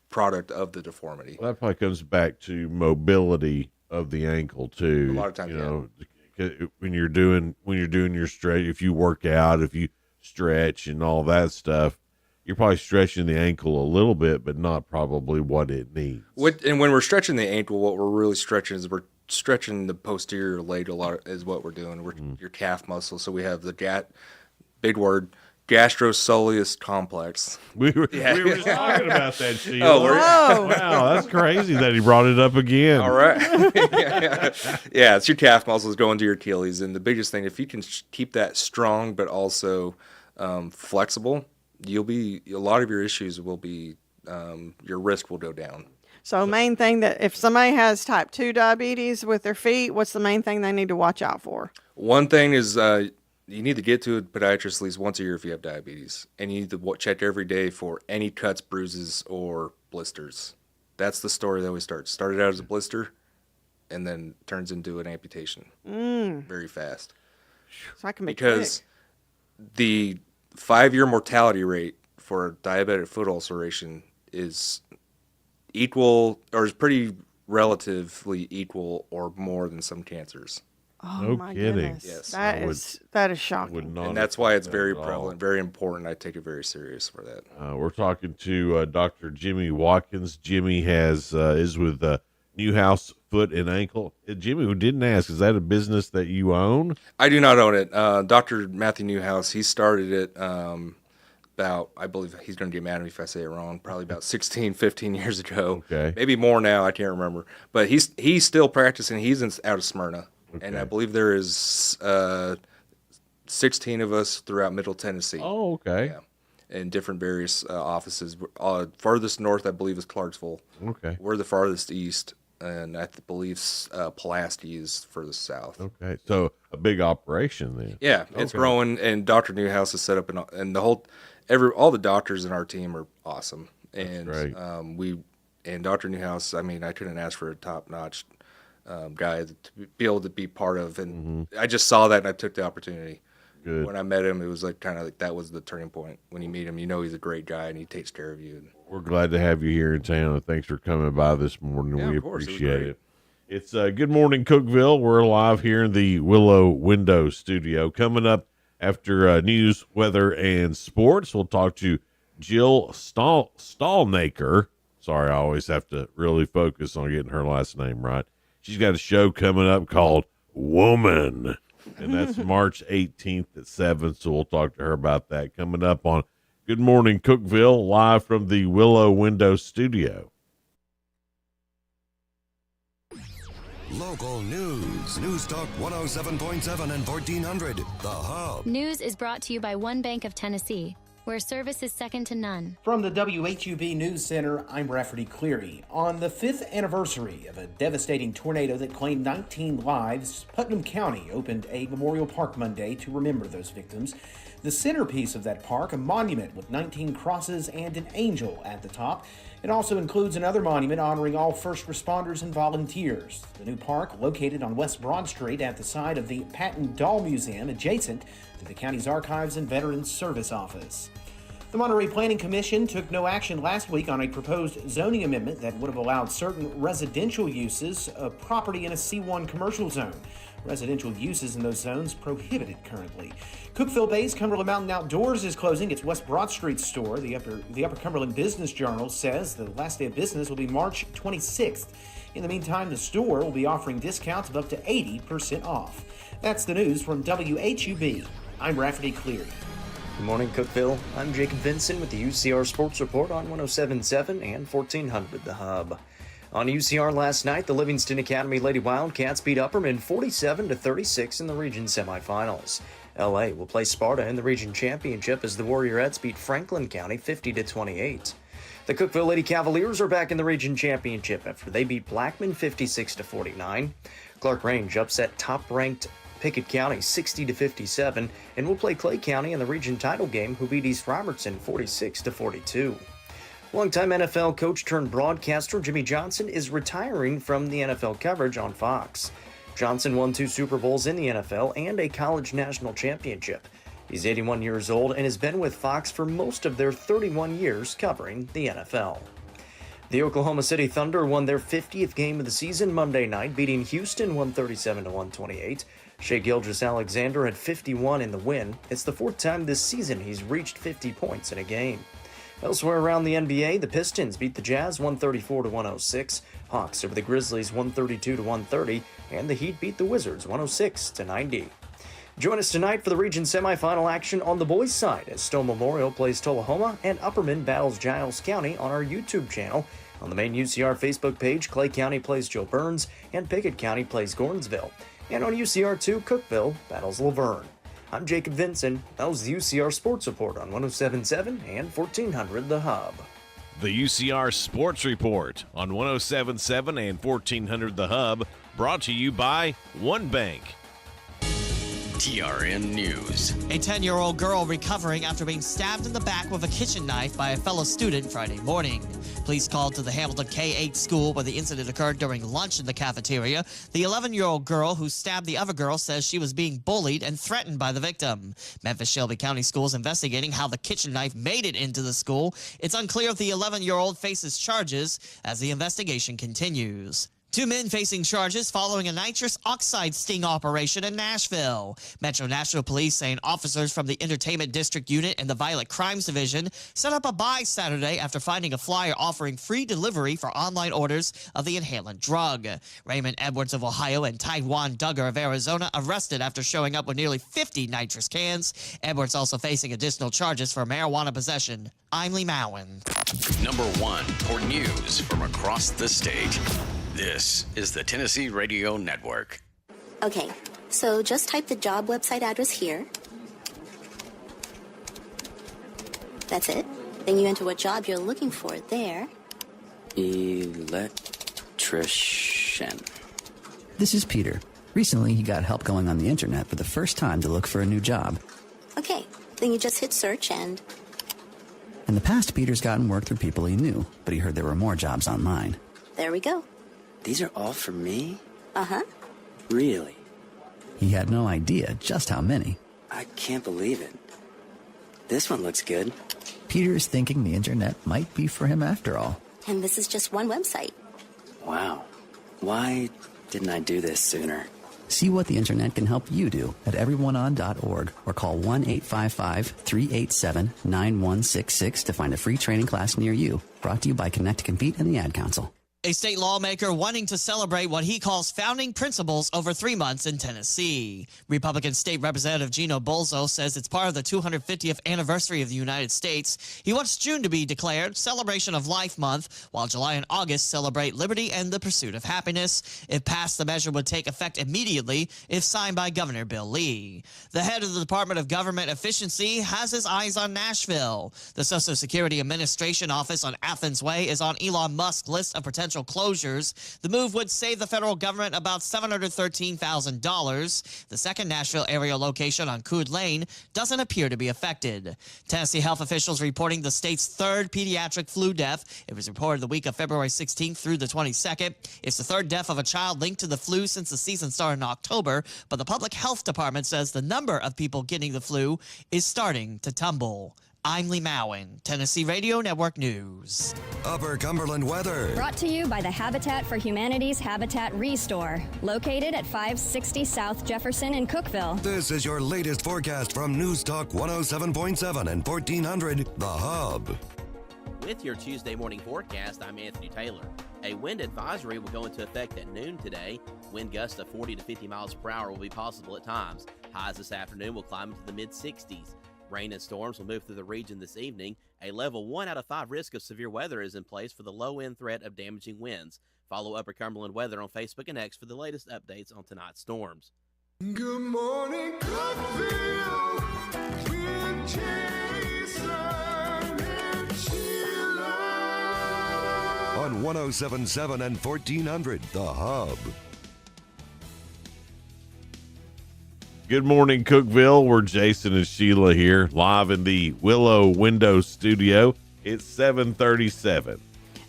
product of the deformity. Well, that probably comes back to mobility of the ankle too. A lot of times, when you're doing your stretch, if you work out, if you stretch and all that stuff, you're probably stretching the ankle a little bit, but not probably what it needs. And when we're stretching the ankle, what we're really stretching is we're stretching the posterior leg a lot is what we're doing. Your calf muscle. So we have the big word, gastrosoleus complex. We were just talking about that, Sheila. Oh, wow, that's crazy that he brought it up again. All right. Yeah, it's your calf muscles going to your Achilles. And the biggest thing, if you can keep that strong but also flexible, a lot of your issues will be your risk will go down. So main thing that if somebody has type 2 diabetes with their feet, what's the main thing they need to watch out for? One thing is you need to get to a podiatrist at least once a year if you have diabetes. And you need to check every day for any cuts, bruises, or blisters. That's the story that always starts. Started out as a blister and then turns into an amputation very fast. So I can make because the 5-year mortality rate for diabetic foot ulceration is equal, or is pretty relatively equal or more than some cancers. Oh, No my kidding. goodness. Yes. That is shocking. Would not And that's why it's expect very that at all. prevalent, very important. I take it very serious for that. We're talking to Dr. Jimmy Watkins. Jimmy is with Newhouse Foot and Ankle. Jimmy, who didn't ask, is that a business that you own? I do not own it. Dr. Matthew Newhouse, he started it about, I believe he's going to get mad at me if I say it wrong, probably about 16, 15 years ago. Okay. Maybe more now, I can't remember. But he's still practicing. He's out of Smyrna. Okay. And I believe there is 16 of us throughout Middle Tennessee. Oh, okay. Yeah. In different various offices. Farthest north, I believe, is Clarksville. Okay. We're the farthest east, and I believe Pulaski is furthest south. Okay. So a big operation then. Yeah, it's growing, and Dr. Newhouse is set up, and the whole, all the doctors in our team are awesome. And That's great. And Dr. Newhouse, I mean, I couldn't ask for a top-notch guy to be able to be part of, and I just saw that and I took the opportunity. Good. When I met him, it was like kind of like that was the turning point. When you meet him, you know he's a great guy and he takes care of you. We're glad to have you here in town, and thanks for coming by this morning. Yeah, We of course. appreciate it. It's Good Morning Cookeville. We're live here in the Willow Window Studio. Coming up after news, weather, and sports, we'll talk to Jill Stallnaker. Sorry, I always have to really focus on getting her last name right. She's got a show coming up called Woman, and that's March 18th at 7, so we'll talk to her about that coming up on Good Morning Cookeville, live from the Willow Window Studio. Local news. News Talk 107.7 and 1400. The Hub. News is brought to you by One Bank of Tennessee, where service is second to none. From the WHUB News Center, I'm Rafferty Cleary. On the 5th anniversary of a devastating tornado that claimed 19 lives, Putnam County opened a memorial park Monday to remember those victims. The centerpiece of that park, a monument with 19 crosses and an angel at the top. It also includes another monument honoring all first responders and volunteers. The new park, located on West Broad Street at the side of the Patton Doll Museum, adjacent to the county's Archives and Veterans Service Office. The Monterey Planning Commission took no action last week on a proposed zoning amendment that would have allowed certain residential uses of property in a C1 commercial zone. Residential uses in those zones prohibited currently. Cookeville-based Cumberland Mountain Outdoors is closing its West Broad Street store. The Upper Cumberland Business Journal says the last day of business will be March 26th. In the meantime, the store will be offering discounts of up to 80% off. That's the news from WHUB. I'm Rafferty Cleary. Good morning, Cookeville. I'm Jacob Vinson with the UCR Sports Report on 107.7 and 1400 The Hub. On UCR last night, the Livingston Academy Lady Wildcats beat Upperman 47-36 in the region semifinals. LA will play Sparta in the region championship as the Warriorettes beat Franklin County 50-28. The Cookeville Lady Cavaliers are back in the region championship after they beat Blackman 56-49. Clark Range upset top-ranked Pickett County 60-57 and will play Clay County in the region title game, who beat East Robertson 46-42. Longtime NFL coach turned broadcaster Jimmy Johnson is retiring from the NFL coverage on Fox. Johnson won 2 Super Bowls in the NFL and a college national championship. He's 81 years old and has been with Fox for most of their 31 years covering the NFL. The Oklahoma City Thunder won their 50th game of the season Monday night, beating Houston 137-128. Shai Gilgeous-Alexander had 51 in the win. It's the 4th time this season he's reached 50 points in a game. Elsewhere around the NBA, the Pistons beat the Jazz 134-106, Hawks over the Grizzlies 132-130, and the Heat beat the Wizards 106-90. Join us tonight for the region semifinal action on the boys' side as Stone Memorial plays Tullahoma and Upperman battles Giles County on our YouTube channel. On the main UCR Facebook page, Clay County plays Joe Burns and Pickett County plays Gordonsville. And on UCR2, Cookeville battles Laverne. I'm Jacob Vinson. That was the UCR Sports Report on 107.7 and 1400 The Hub. The UCR Sports Report on 107.7 and 1400 The Hub, brought to you by One Bank. TRN News. A 10-year-old girl recovering after being stabbed in the back with a kitchen knife by a fellow student Friday morning. Police called to the Hamilton K-8 school where the incident occurred during lunch in the cafeteria. The 11-year-old girl who stabbed the other girl says she was being bullied and threatened by the victim. Memphis Shelby County Schools investigating how the kitchen knife made it into the school. It's unclear if the 11-year-old faces charges as the investigation continues. 2 men facing charges following a nitrous oxide sting operation in Nashville. Metro Nashville Police saying officers from the Entertainment District Unit and the Violent Crimes Division set up a buy Saturday after finding a flyer offering free delivery for online orders of the inhalant drug. Raymond Edwards of Ohio and Taiwan Duggar of Arizona arrested after showing up with nearly 50 nitrous cans. Edwards also facing additional charges for marijuana possession. I'm Lee Mowen. Number 1 for news from across the state. This is the Tennessee Radio Network. Okay, so just type the job website address here. That's it. Then you enter what job you're looking for there. Electrician. This is Peter. Recently, he got help going on the internet for the first time to look for a new job. Okay, then you just hit search and... In the past, Peter's gotten work through people he knew, but he heard there were more jobs online. There we go. These are all for me? Uh-huh. Really? He had no idea just how many. I can't believe it. This one looks good. Peter is thinking the internet might be for him after all. And this is just one website. Wow. Why didn't I do this sooner? See what the internet can help you do at everyoneon.org or call 1-855-387-9166 to find a free training class near you. Brought to you by Connect to Compete and the Ad Council. A state lawmaker wanting to celebrate what he calls founding principles over 3 months in Tennessee. Republican State Representative Gino Bolzo says it's part of the 250th anniversary of the United States. He wants June to be declared Celebration of Life Month, while July and August celebrate liberty and the pursuit of happiness. If passed, the measure would take effect immediately if signed by Governor Bill Lee. The head of the Department of Government Efficiency has his eyes on Nashville. The Social Security Administration office on Athens Way is on Elon Musk's list of potential closures. The move would save the federal government about $713,000. The second Nashville area location on Coode Lane doesn't appear to be affected. Tennessee health officials reporting the state's third pediatric flu death. It was reported the week of February 16th through the 22nd. It's the third death of a child linked to the flu since the season started in October, but the public health department says the number of people getting the flu is starting to tumble. I'm Lee Mowen, Tennessee Radio Network News. Upper Cumberland weather. Brought to you by the Habitat for Humanity's Habitat Restore, located at 560 South Jefferson in Cookeville. This is your latest forecast from News Talk 107.7 and 1400 The Hub. With your Tuesday morning forecast, I'm Anthony Taylor. A wind advisory will go into effect at noon today. Wind gusts of 40 to 50 miles per hour will be possible at times. Highs this afternoon will climb into the mid-60s. Rain and storms will move through the region this evening. A level 1 out of 5 risk of severe weather is in place for the low-end threat of damaging winds. Follow Upper Cumberland Weather on Facebook and X for the latest updates on tonight's storms. Good morning, Cookeville, with Jason and Sheila. On 107.7 and 1400 The Hub. Good morning, Cookeville. We're Jason and Sheila here, live in the Willow Window Studio. It's 7:37.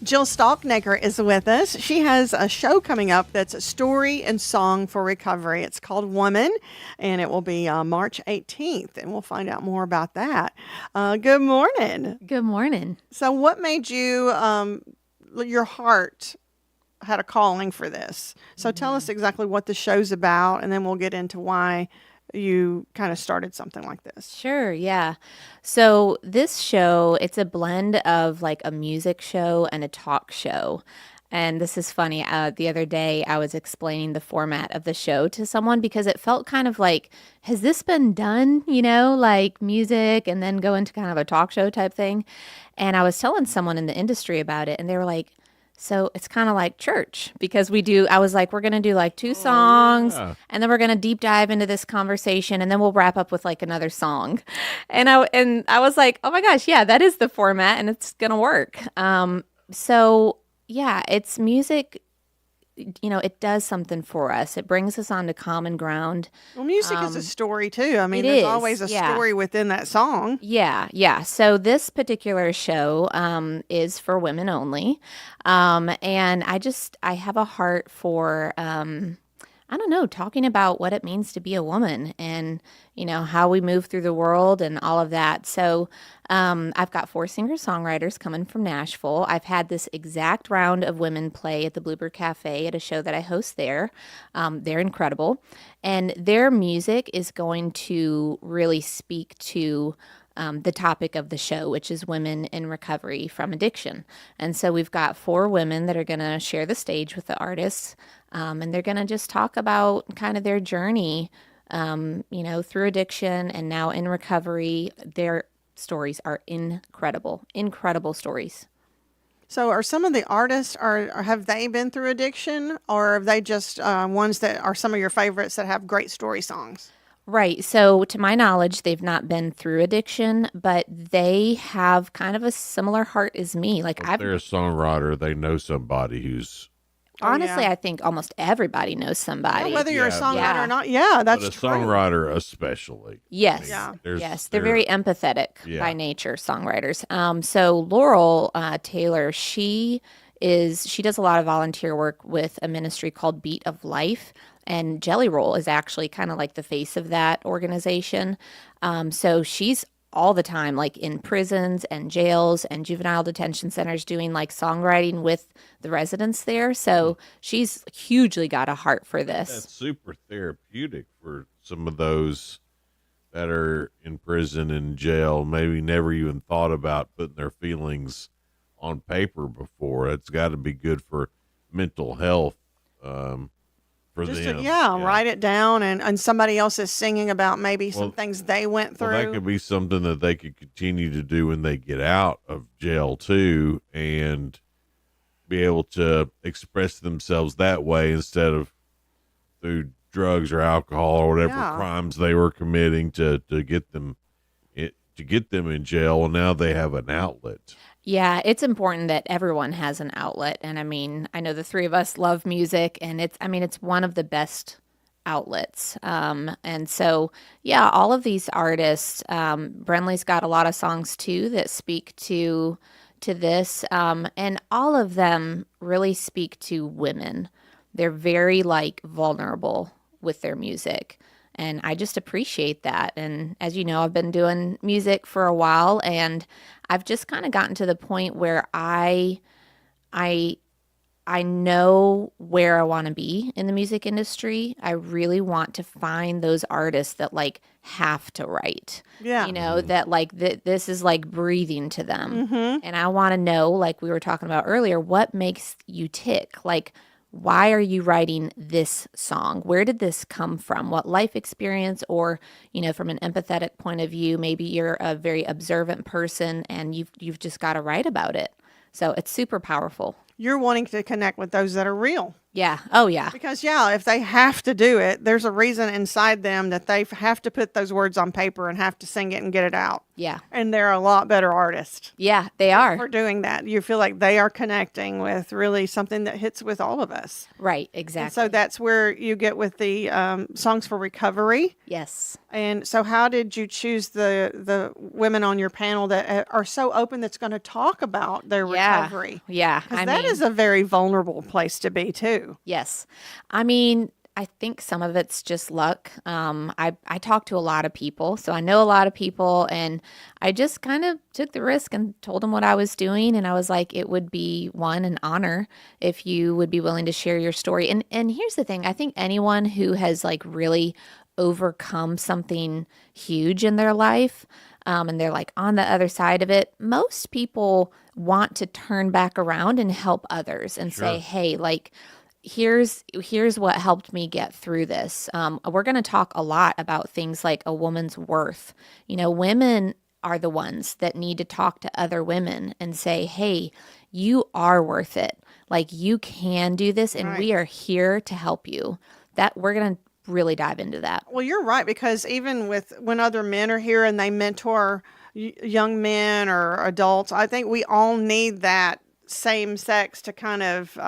Jill Stalknecker is with us. She has a show coming up that's a story and song for recovery. It's called Woman, and it will be March 18th, and we'll find out more about that. Good morning. Good morning. So what made you, your heart had a calling for this? So tell us exactly what the show's about, and then we'll get into why you kind of started something like this. Sure, yeah. So this show, it's a blend of like a music show and a talk show. And this is funny. The other day, I was explaining the format of the show to someone because it felt kind of like, has this been done? You know, like music and then go into kind of a talk show type thing. And I was telling someone in the industry about it, and they were like, So it's kind of like church because I was like, we're going to do like 2 songs and then we're going to deep dive into this conversation and then we'll wrap up with like another song. And I was like, oh my gosh, yeah, that is the format and it's going to work. So yeah, it's music, it does something for us. It brings us onto common ground. Well, music is a story too. I mean, it there's is, always a yeah. story within that song. Yeah. So this particular show is for women only. And I have a heart for, I don't know, talking about what it means to be a woman and, how we move through the world and all of that. So I've got 4 singer-songwriters coming from Nashville. I've had this exact round of women play at the Bluebird Cafe at a show that I host there. They're incredible. And their music is going to really speak to the topic of the show, which is women in recovery from addiction. And so we've got 4 women that are going to share the stage with the artists, and they're going to just talk about kind of their journey, through addiction and now in recovery. Their stories are incredible stories. So are some of the artists, have they been through addiction, or are they just ones that are some of your favorites that have great story songs? Right. So to my knowledge, they've not been through addiction, but they have kind of a similar heart as me. Like If they're a songwriter, they know somebody who's... Honestly, I think almost everybody knows somebody. Yeah, whether you're a songwriter or not. Yeah, that's but a true. songwriter especially. Yes. Yes. They're very empathetic by nature, songwriters. So Laurel Taylor, she does a lot of volunteer work with a ministry called Beat of Life. And Jelly Roll is actually kind of like the face of that organization. So she's all the time, like in prisons and jails and juvenile detention centers, doing like songwriting with the residents there. So she's hugely got a heart for this. That's super therapeutic for some of those that are in prison and jail, maybe never even thought about putting their feelings on paper before. It's got to be good for mental health. For Just them. Write it down, and somebody else is singing about maybe some things they went through. Well, that could be something that they could continue to do when they get out of jail too, and be able to express themselves that way instead of through drugs or alcohol or whatever crimes they were committing to get them in jail. And now they have an outlet. Yeah, it's important that everyone has an outlet. And I mean, I know the 3 of us love music, and it's one of the best outlets. And so, yeah, all of these artists, Brenly's got a lot of songs too that speak to this. And all of them really speak to women. They're very vulnerable with their music. And I just appreciate that. And as you know, I've been doing music for a while, and I've just kind of gotten to the point where I know where I want to be in the music industry. I really want to find those artists that have to write. Yeah. That this is like breathing to them. Mm-hmm. And I want to know, like we were talking about earlier, what makes you tick? Why are you writing this song? Where did this come from? What life experience, or, from an empathetic point of view, maybe you're a very observant person and you've just got to write about it. So it's super powerful. You're wanting to connect with those that are real. Yeah. Oh, yeah. Because, if they have to do it, there's a reason inside them that they have to put those words on paper and have to sing it and get it out. Yeah. And they're a lot better artists. Yeah, they are. For doing that. You feel like they are connecting with really something that hits with all of us. Right, exactly. And so that's where you get with the Songs for Recovery. Yes. And so how did you choose the women on your panel that are so open that's going to talk about their recovery? Yeah. Because that is a very vulnerable place to be, too. Yes. I mean, I think some of it's just luck. I talk to a lot of people, so I know a lot of people, and I just kind of took the risk and told them what I was doing. And I was like, it would be an honor if you would be willing to share your story. And here's the thing. I think anyone who has really overcome something huge in their life, and they're on the other side of it, most people want to turn back around and help others and say, hey, here's what helped me get through this. We're going to talk a lot about things like a woman's worth. Women are the ones that need to talk to other women and say, hey, you are worth it. Like, you can do this, and we are here to help you. That we're going to really dive into that. Well, you're right, because even when other men are here and they mentor young men or adults, I think we all need that same sex to kind of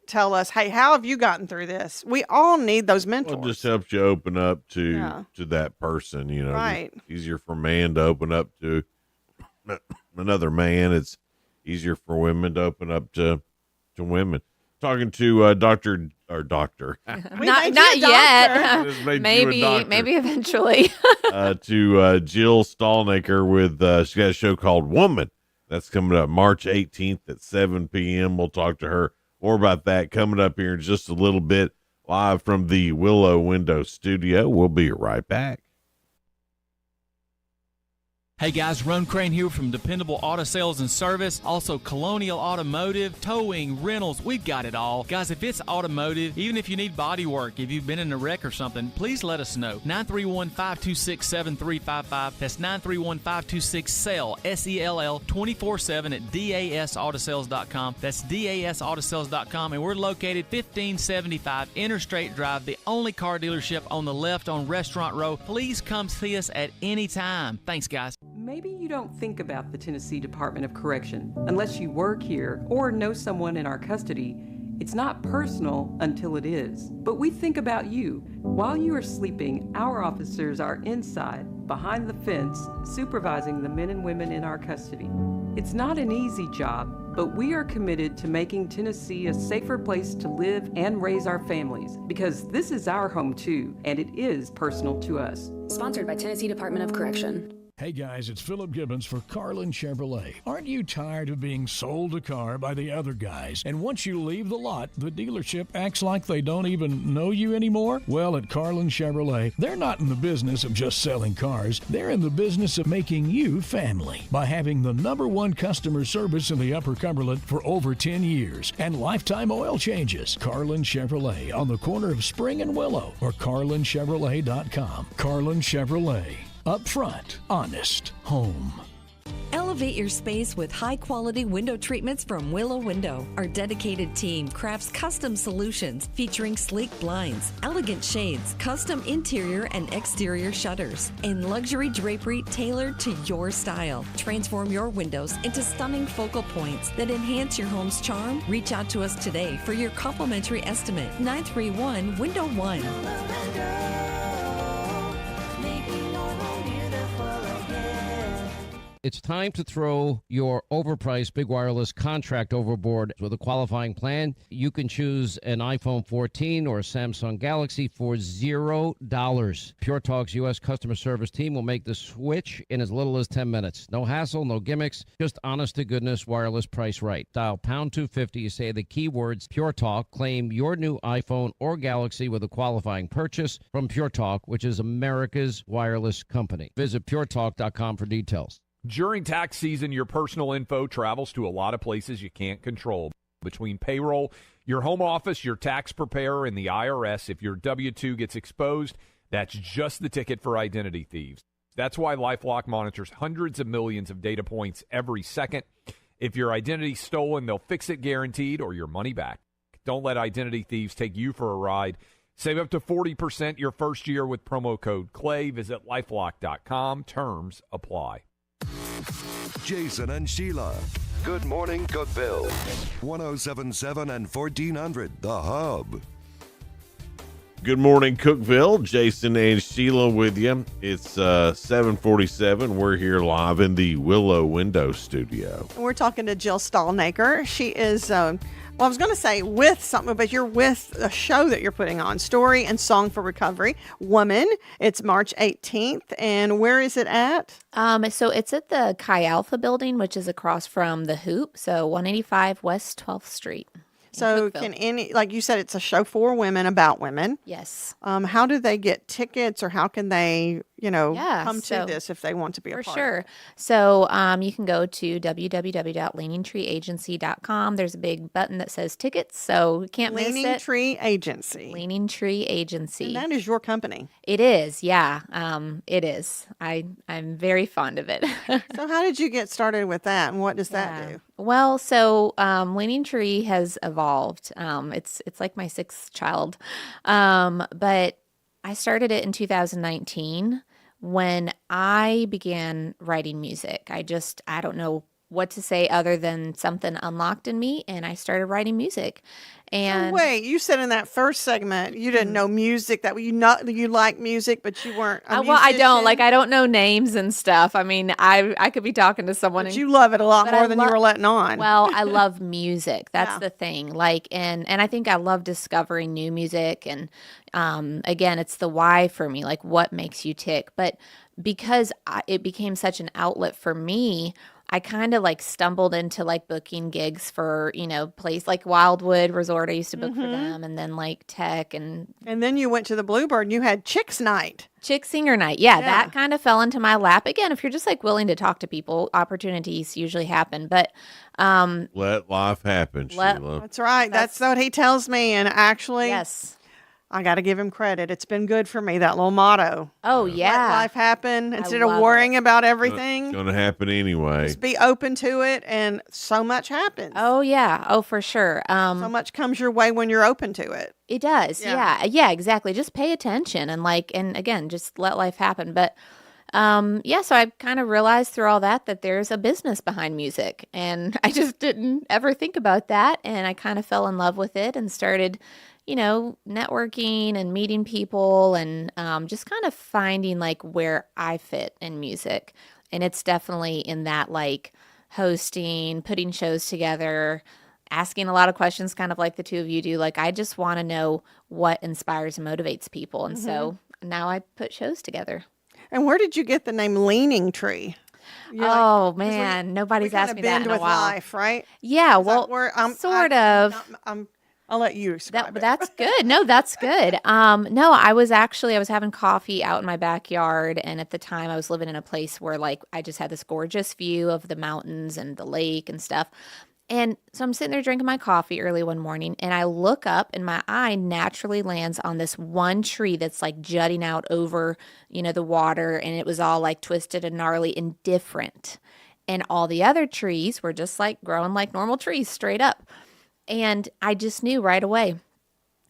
tell us, hey, how have you gotten through this? We all need those mentors. Well, it just helps you open up to that person, you know. Right. It's easier for a man to open up to another man. It's easier for women to open up to women. Talking to doctor. Not yet. Maybe eventually. To Jill Stallnaker with she got a show called Woman. That's coming up March 18th at 7 p.m. We'll talk to her more about that coming up here in just a little bit, live from the Willow Window Studio. We'll be right back. Hey guys, Ron Crane here from Dependable Auto Sales and Service, also Colonial Automotive, towing, rentals, we've got it all. Guys, if it's automotive, even if you need body work, if you've been in a wreck or something, please let us know. 931-526-7355. That's 931-526-SELL, S-E-L-L, 24/7 at dasautosales.com. That's dasautosales.com, and we're located 1575 Interstate Drive, the only car dealership on the left on Restaurant Row. Please come see us at any time. Thanks, guys. Maybe you don't think about the Tennessee Department of Correction unless you work here or know someone in our custody. It's not personal until it is. But we think about you. While you are sleeping, our officers are inside, behind the fence, supervising the men and women in our custody. It's not an easy job, but we are committed to making Tennessee a safer place to live and raise our families, because this is our home too, and it is personal to us. Sponsored by Tennessee Department of Correction. Hey guys, it's Philip Gibbons for Carlin Chevrolet. Aren't you tired of being sold a car by the other guys? And once you leave the lot, the dealership acts like they don't even know you anymore? Well, at Carlin Chevrolet, they're not in the business of just selling cars. They're in the business of making you family by having the #1 customer service in the Upper Cumberland for over 10 years and lifetime oil changes. Carlin Chevrolet on the corner of Spring and Willow, or carlinchevrolet.com. Carlin Chevrolet. Upfront, honest, home. Elevate your space with high-quality window treatments from Willow Window. Our dedicated team crafts custom solutions featuring sleek blinds, elegant shades, custom interior and exterior shutters, and luxury drapery tailored to your style. Transform your windows into stunning focal points that enhance your home's charm. Reach out to us today for your complimentary estimate. 931-Window-1. It's time to throw your overpriced big wireless contract overboard. With a qualifying plan, you can choose an iPhone 14 or a Samsung Galaxy for $0. Pure Talk's U.S. customer service team will make the switch in as little as 10 minutes. No hassle, no gimmicks, just honest-to-goodness wireless price right. Dial pound 250, you say the keywords Pure Talk, claim your new iPhone or Galaxy with a qualifying purchase from Pure Talk, which is America's wireless company. Visit puretalk.com for details. During tax season, your personal info travels to a lot of places you can't control. Between payroll, your home office, your tax preparer, and the IRS, if your W-2 gets exposed, that's just the ticket for identity thieves. That's why LifeLock monitors hundreds of millions of data points every second. If your identity's stolen, they'll fix it guaranteed or your money back. Don't let identity thieves take you for a ride. Save up to 40% your first year with promo code CLAY. Visit lifelock.com. Terms apply. Jason and Sheila. Good morning, Cookeville. 1077 and 1400, The Hub. Good morning, Cookeville. Jason and Sheila with you. It's 7:47. We're here live in the Willow Window Studio. We're talking to Jill Stallnaker. She is, well, I was going to say with something, but you're with a show that you're putting on, Story and Song for Recovery, Woman. It's March 18th. And where is it at? So it's at the Chi Alpha building, which is across from the Hoop. So 185 West 12th Street. So can any, like you said, it's a show for women about women. Yes. How do they get tickets, or how can they come to this if they want to be a for part sure. of it. So you can go to www.leaningtreeagency.com. There's a big button that says tickets, so you can't miss it. Leaning Tree Agency. Leaning Tree Agency. And that is your company. It is, yeah. It is. I'm very fond of it. So how did you get started with that, and what does that do? Well, so Leaning Tree has evolved. It's like my sixth child, but I started it in 2019 when I began writing music. I don't know what to say other than something unlocked in me, and I started writing music. And wait, you said in that first segment you didn't know music, that you like music, but you weren't a well, I don't musician? I don't know names and stuff. I mean, I could be talking to someone, But you love it a lot more than you were letting on. Well, I love music. That's the thing. And I think I love discovering new music. And again, it's the why for me, like what makes you tick. But because it became such an outlet for me, I kind of stumbled into booking gigs for, place like Wildwood Resort. I used to book for them, and then Tech and then you went to the Bluebird and you had Chicks Night. Chick Singer Night. Yeah, that kind of fell into my lap. Again, if you're just willing to talk to people, opportunities usually happen. But let life happen, Sheila. That's right. That's what he tells me. And actually, yes. I got to give him credit. It's been good for me, that little motto. Oh, yeah. Let life happen instead of worrying about everything. It's going to happen anyway. Just be open to it, and so much happens. Oh, yeah. Oh, for sure. So much comes your way when you're open to it. It does. Yeah, exactly. Just pay attention and again, just let life happen. But so I kind of realized through all that there's a business behind music, and I just didn't ever think about that. And I kind of fell in love with it and started networking and meeting people and just kind of finding where I fit in music. And it's definitely in that hosting, putting shows together, asking a lot of questions, kind of like the two of you do. I just want to know what inspires and motivates people. And so now I put shows together. And where did you get the name Leaning Tree? Man, nobody's asked me that in a with while. life, right? Yeah, well, sort of. I'll let you describe it. That's good. No, that's good. No, I was having coffee out in my backyard, and at the time I was living in a place where I just had this gorgeous view of the mountains and the lake and stuff. And so I'm sitting there drinking my coffee early one morning, and I look up, and my eye naturally lands on this one tree that's jutting out over, the water, and it was all twisted and gnarly and different. And all the other trees were just growing like normal trees, straight up. And I just knew right away.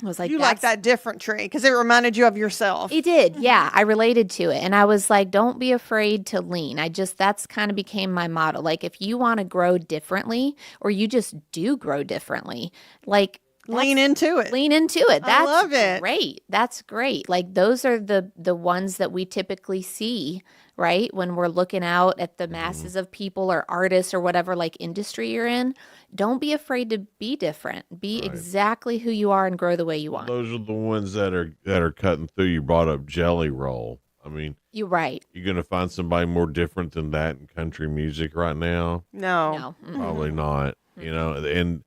I was you like that different tree because it reminded you of yourself. It did. Yeah. I related to it. And I was don't be afraid to lean. that's kind of became my motto. If you want to grow differently, or you just do grow differently, lean into it. Lean into it. I love it. Great. That's great. Those are the ones that we typically see, right? When we're looking out at the masses of people or artists or whatever industry you're in. Don't be afraid to be different. Be exactly who you are and grow the way you want. Those are the ones that are cutting through. You brought up Jelly Roll. I mean, you're right. You're going to find somebody more different than that in country music right now? No. Probably not. And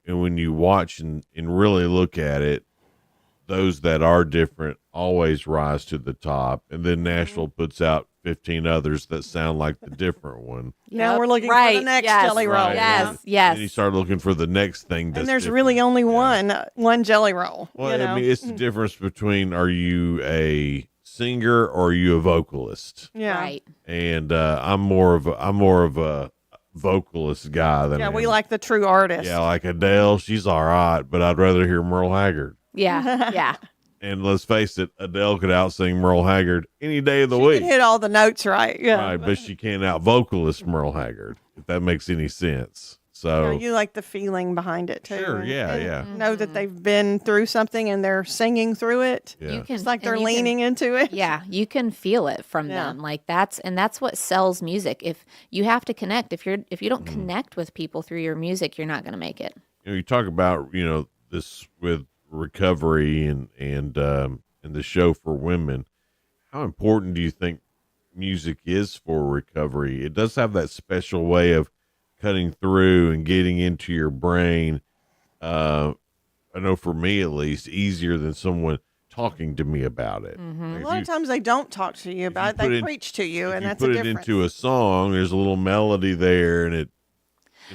when you watch and really look at it, those that are different always rise to the top. And then Nashville puts out 15 others that sound like the different one. Now we're looking for the next Jelly Roll. Right. Yes. And you start looking for the next thing. And there's really only one Jelly Roll. Well, I mean, it's the difference between, are you a singer or are you a vocalist? Yeah. Right. And I'm more of a vocalist guy than we like the true artist. Yeah, like Adele, she's all right, but I'd rather hear Merle Haggard. Yeah. Yeah. And let's face it, Adele could out-sing Merle Haggard any day of the She week. can hit all the notes right. Yeah. Right, but she can't out-vocalist Merle Haggard, if that makes any sense. So you like the feeling behind it, too. Sure, yeah, and yeah. Know that they've been through something and they're singing through it. Yeah. It's they're leaning into it. Yeah, you can feel it from them. That's what sells music. If you have to connect, if you don't connect with people through your music, you're not going to make it. You talk about, this with recovery and the show for women. How important do you think music is for recovery? It does have that special way of cutting through and getting into your brain. I know for me, at least, easier than someone talking to me about it. A lot of times they don't talk to you about it. They preach to you, and that's a put it difference. into a song. There's a little melody there, and it,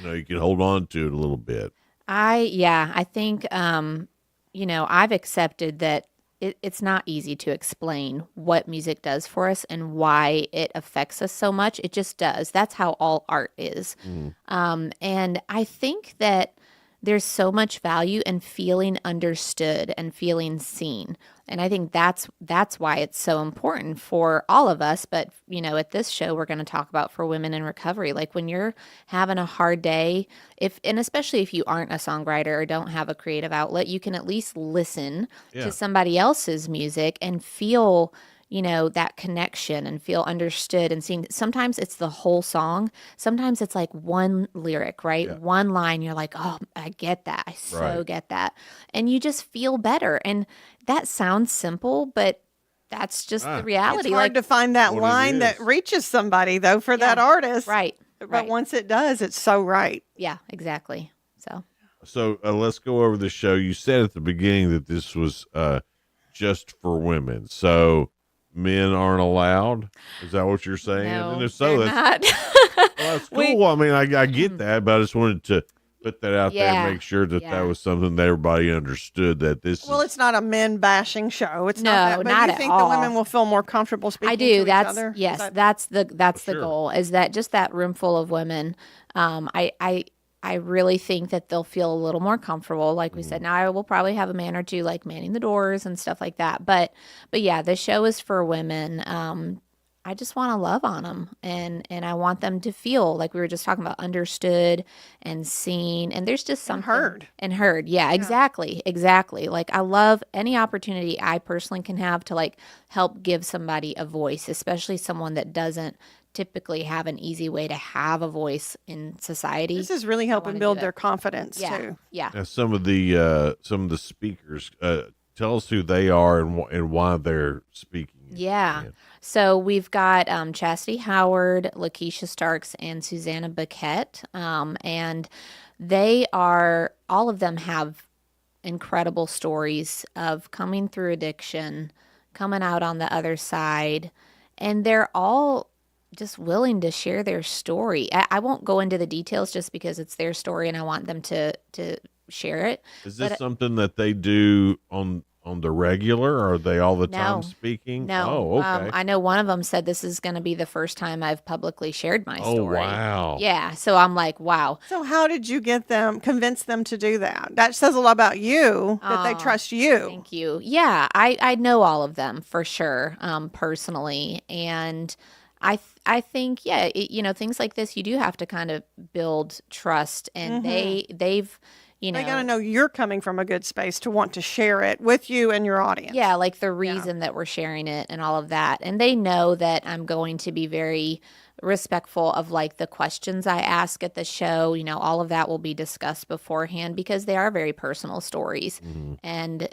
you can hold on to it a little bit. I think, I've accepted that it's not easy to explain what music does for us and why it affects us so much. It just does. That's how all art is. And I think that there's so much value in feeling understood and feeling seen. And I think that's why it's so important for all of us. But, at this show, we're going to talk about for women in recovery. Like when you're having a hard day, and especially if you aren't a songwriter or don't have a creative outlet, you can at least listen to somebody else's music and feel that connection and feel understood and seen. Sometimes it's the whole song. Sometimes it's like one lyric, right? Yeah. One line. You're like, oh, I get that. I so get that. And you just feel better. And that sounds simple, but that's just the reality. It's hard to find that line that reaches somebody, though, for that artist. Right. But once it does, it's so right. Yeah, exactly. So let's go over the show. You said at the beginning that this was just for women. So men aren't allowed? Is that what you're saying? No, and if so, they're not. Well, that's cool. I mean, I get that, but I just wanted to put that out there and make sure that that was something that everybody understood, that this it's not a men bashing show. It's No, not that. But not you at think all. the women will feel more comfortable speaking I do. to That's each other? yes. That's the goal. Is that just that room full of women? I really think that they'll feel a little more comfortable. Like we said, now I will probably have a man or two like manning the doors and stuff like that. But yeah, the show is for women. I just want to love on them, and I want them to feel like we were just talking about, understood and seen. And there's just something heard. Yeah, exactly. Like I love any opportunity I personally can have to like help give somebody a voice, especially someone that doesn't typically have an easy way to have a voice in society. This is really helping build their confidence too. Yeah. Now, some of the speakers, tell us who they are and why they're speaking. Yeah. So we've got Chastity Howard, Lakeisha Starks, and Susanna Baquette. And they are, all of them have incredible stories of coming through addiction, coming out on the other side. And they're all just willing to share their story. I won't go into the details just because it's their story and I want them to share it. Is this something that they do on the regular, or are they all the time speaking? No. Oh, okay. I know one of them said this is going to be the first time I've publicly shared my story. Oh, wow. Yeah. So I'm like, wow. So how did you convince them to do that? That says a lot about you, that they trust you. Thank you. Yeah. I know all of them for sure, personally. And I think, things like this, you do have to kind of build trust, and they've, they got to know you're coming from a good space to want to share it with you and your audience. Yeah, like the reason that we're sharing it and all of that. And they know that I'm going to be very respectful of like the questions I ask at the show. All of that will be discussed beforehand because they are very personal stories. And,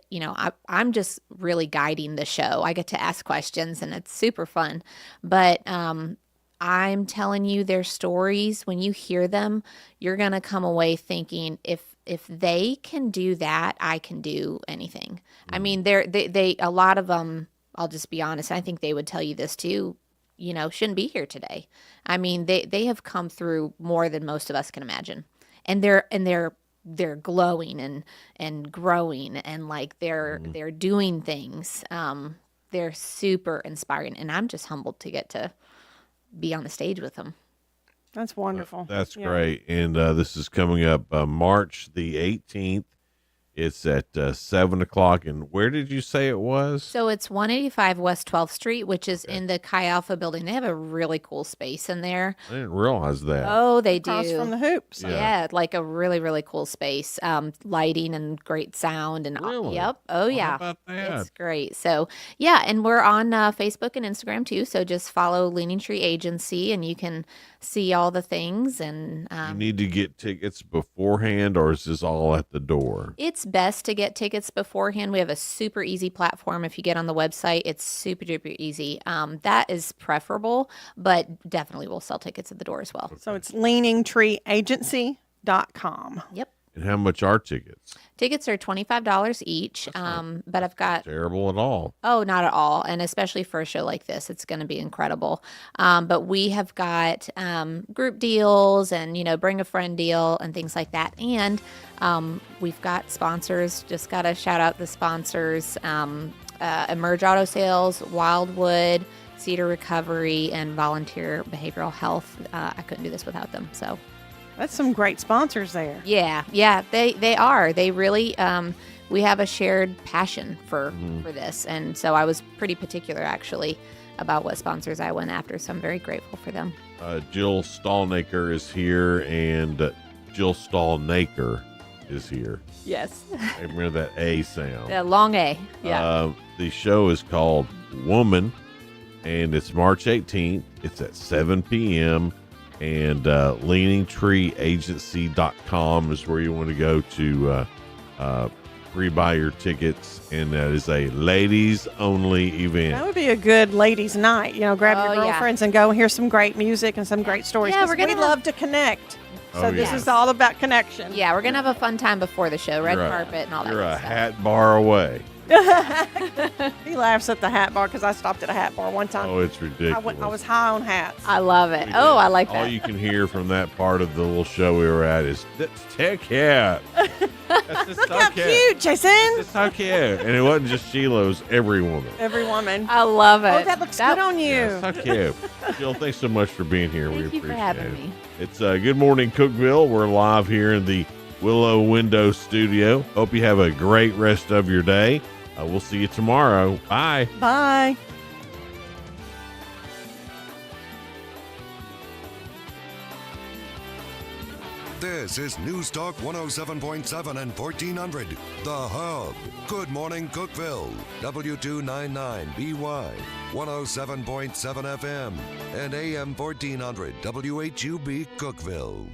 I'm just really guiding the show. I get to ask questions and it's super fun. But I'm telling you their stories. When you hear them, you're going to come away thinking, if they can do that, I can do anything. I mean, they a lot of them, I'll just be honest, I think they would tell you this too, shouldn't be here today. I mean, they have come through more than most of us can imagine. And they're glowing and growing, and like they're doing things. They're super inspiring, and I'm just humbled to get to be on the stage with them. That's wonderful. That's great. And this is coming up March the 18th. It's at 7 o'clock. And where did you say it was? So it's 185 West 12th Street, which is in the Chi Alpha building. They have a really cool space in there. I didn't realize that. Oh, they do. Across from the hoops. Yeah, like a really, really cool space. Lighting and great sound. And really? Yep. Oh, yeah. How about that? It's great. So, yeah, and we're on Facebook and Instagram too. So just follow Leaning Tree Agency and you can see all the things. And you need to get tickets beforehand, or is this all at the door? It's best to get tickets beforehand. We have a super easy platform. If you get on the website, it's super duper easy. That is preferable, but definitely we'll sell tickets at the door as well. So it's leaningtreeagency.com. Yep. And how much are tickets? Tickets are $25 each, but I've got Terrible at all. Oh, not at all. And especially for a show like this, it's going to be incredible. But we have got group deals and, bring a friend deal and things like that. And we've got sponsors. Just got to shout out the sponsors. Emerge Auto Sales, Wildwood, Cedar Recovery, and Volunteer Behavioral Health. I couldn't do this without them. So that's some great sponsors there. Yeah, they are. They really, we have a shared passion for this. And so I was pretty particular, actually, about what sponsors I went after. So I'm very grateful for them. Jill Stallnaker is here, and Jill Stallnaker is here. Yes. I remember that A sound. The long A, yeah. The show is called Woman, and it's March 18th. It's at 7 p.m., and leaningtreeagency.com is where you want to go to pre-buy your tickets, and that is a ladies-only event. That would be a good ladies' night. Grab your girlfriends and go and hear some great music and some great stories. Yeah, we love to connect. So this yes. is all about connection. Yeah, we're going to have a fun time before the show. Red carpet and all that You're good a stuff. hat bar away. He laughs at the hat bar because I stopped at a hat bar one time. Oh, it's ridiculous. I was high on hats. I love it. Oh, I like All that. you can hear from that part of the little show we were at is, that's Tech Hat. Look how cute, Jason. It's so cute. And it wasn't just Sheila, it was every woman. Every woman. I love it. Oh, that looks good on you. Yeah, so cute. Jill, thanks so much for being here. We Thank you for appreciate having it. me. It's Good Morning Cookeville. We're live here in the Willow Window Studio. Hope you have a great rest of your day. We'll see you tomorrow. Bye. Bye. This is News Talk 107.7 and 1400. The Hub. Good morning, Cookeville. W299BY. 107.7 FM. And AM 1400 WHUB Cookeville.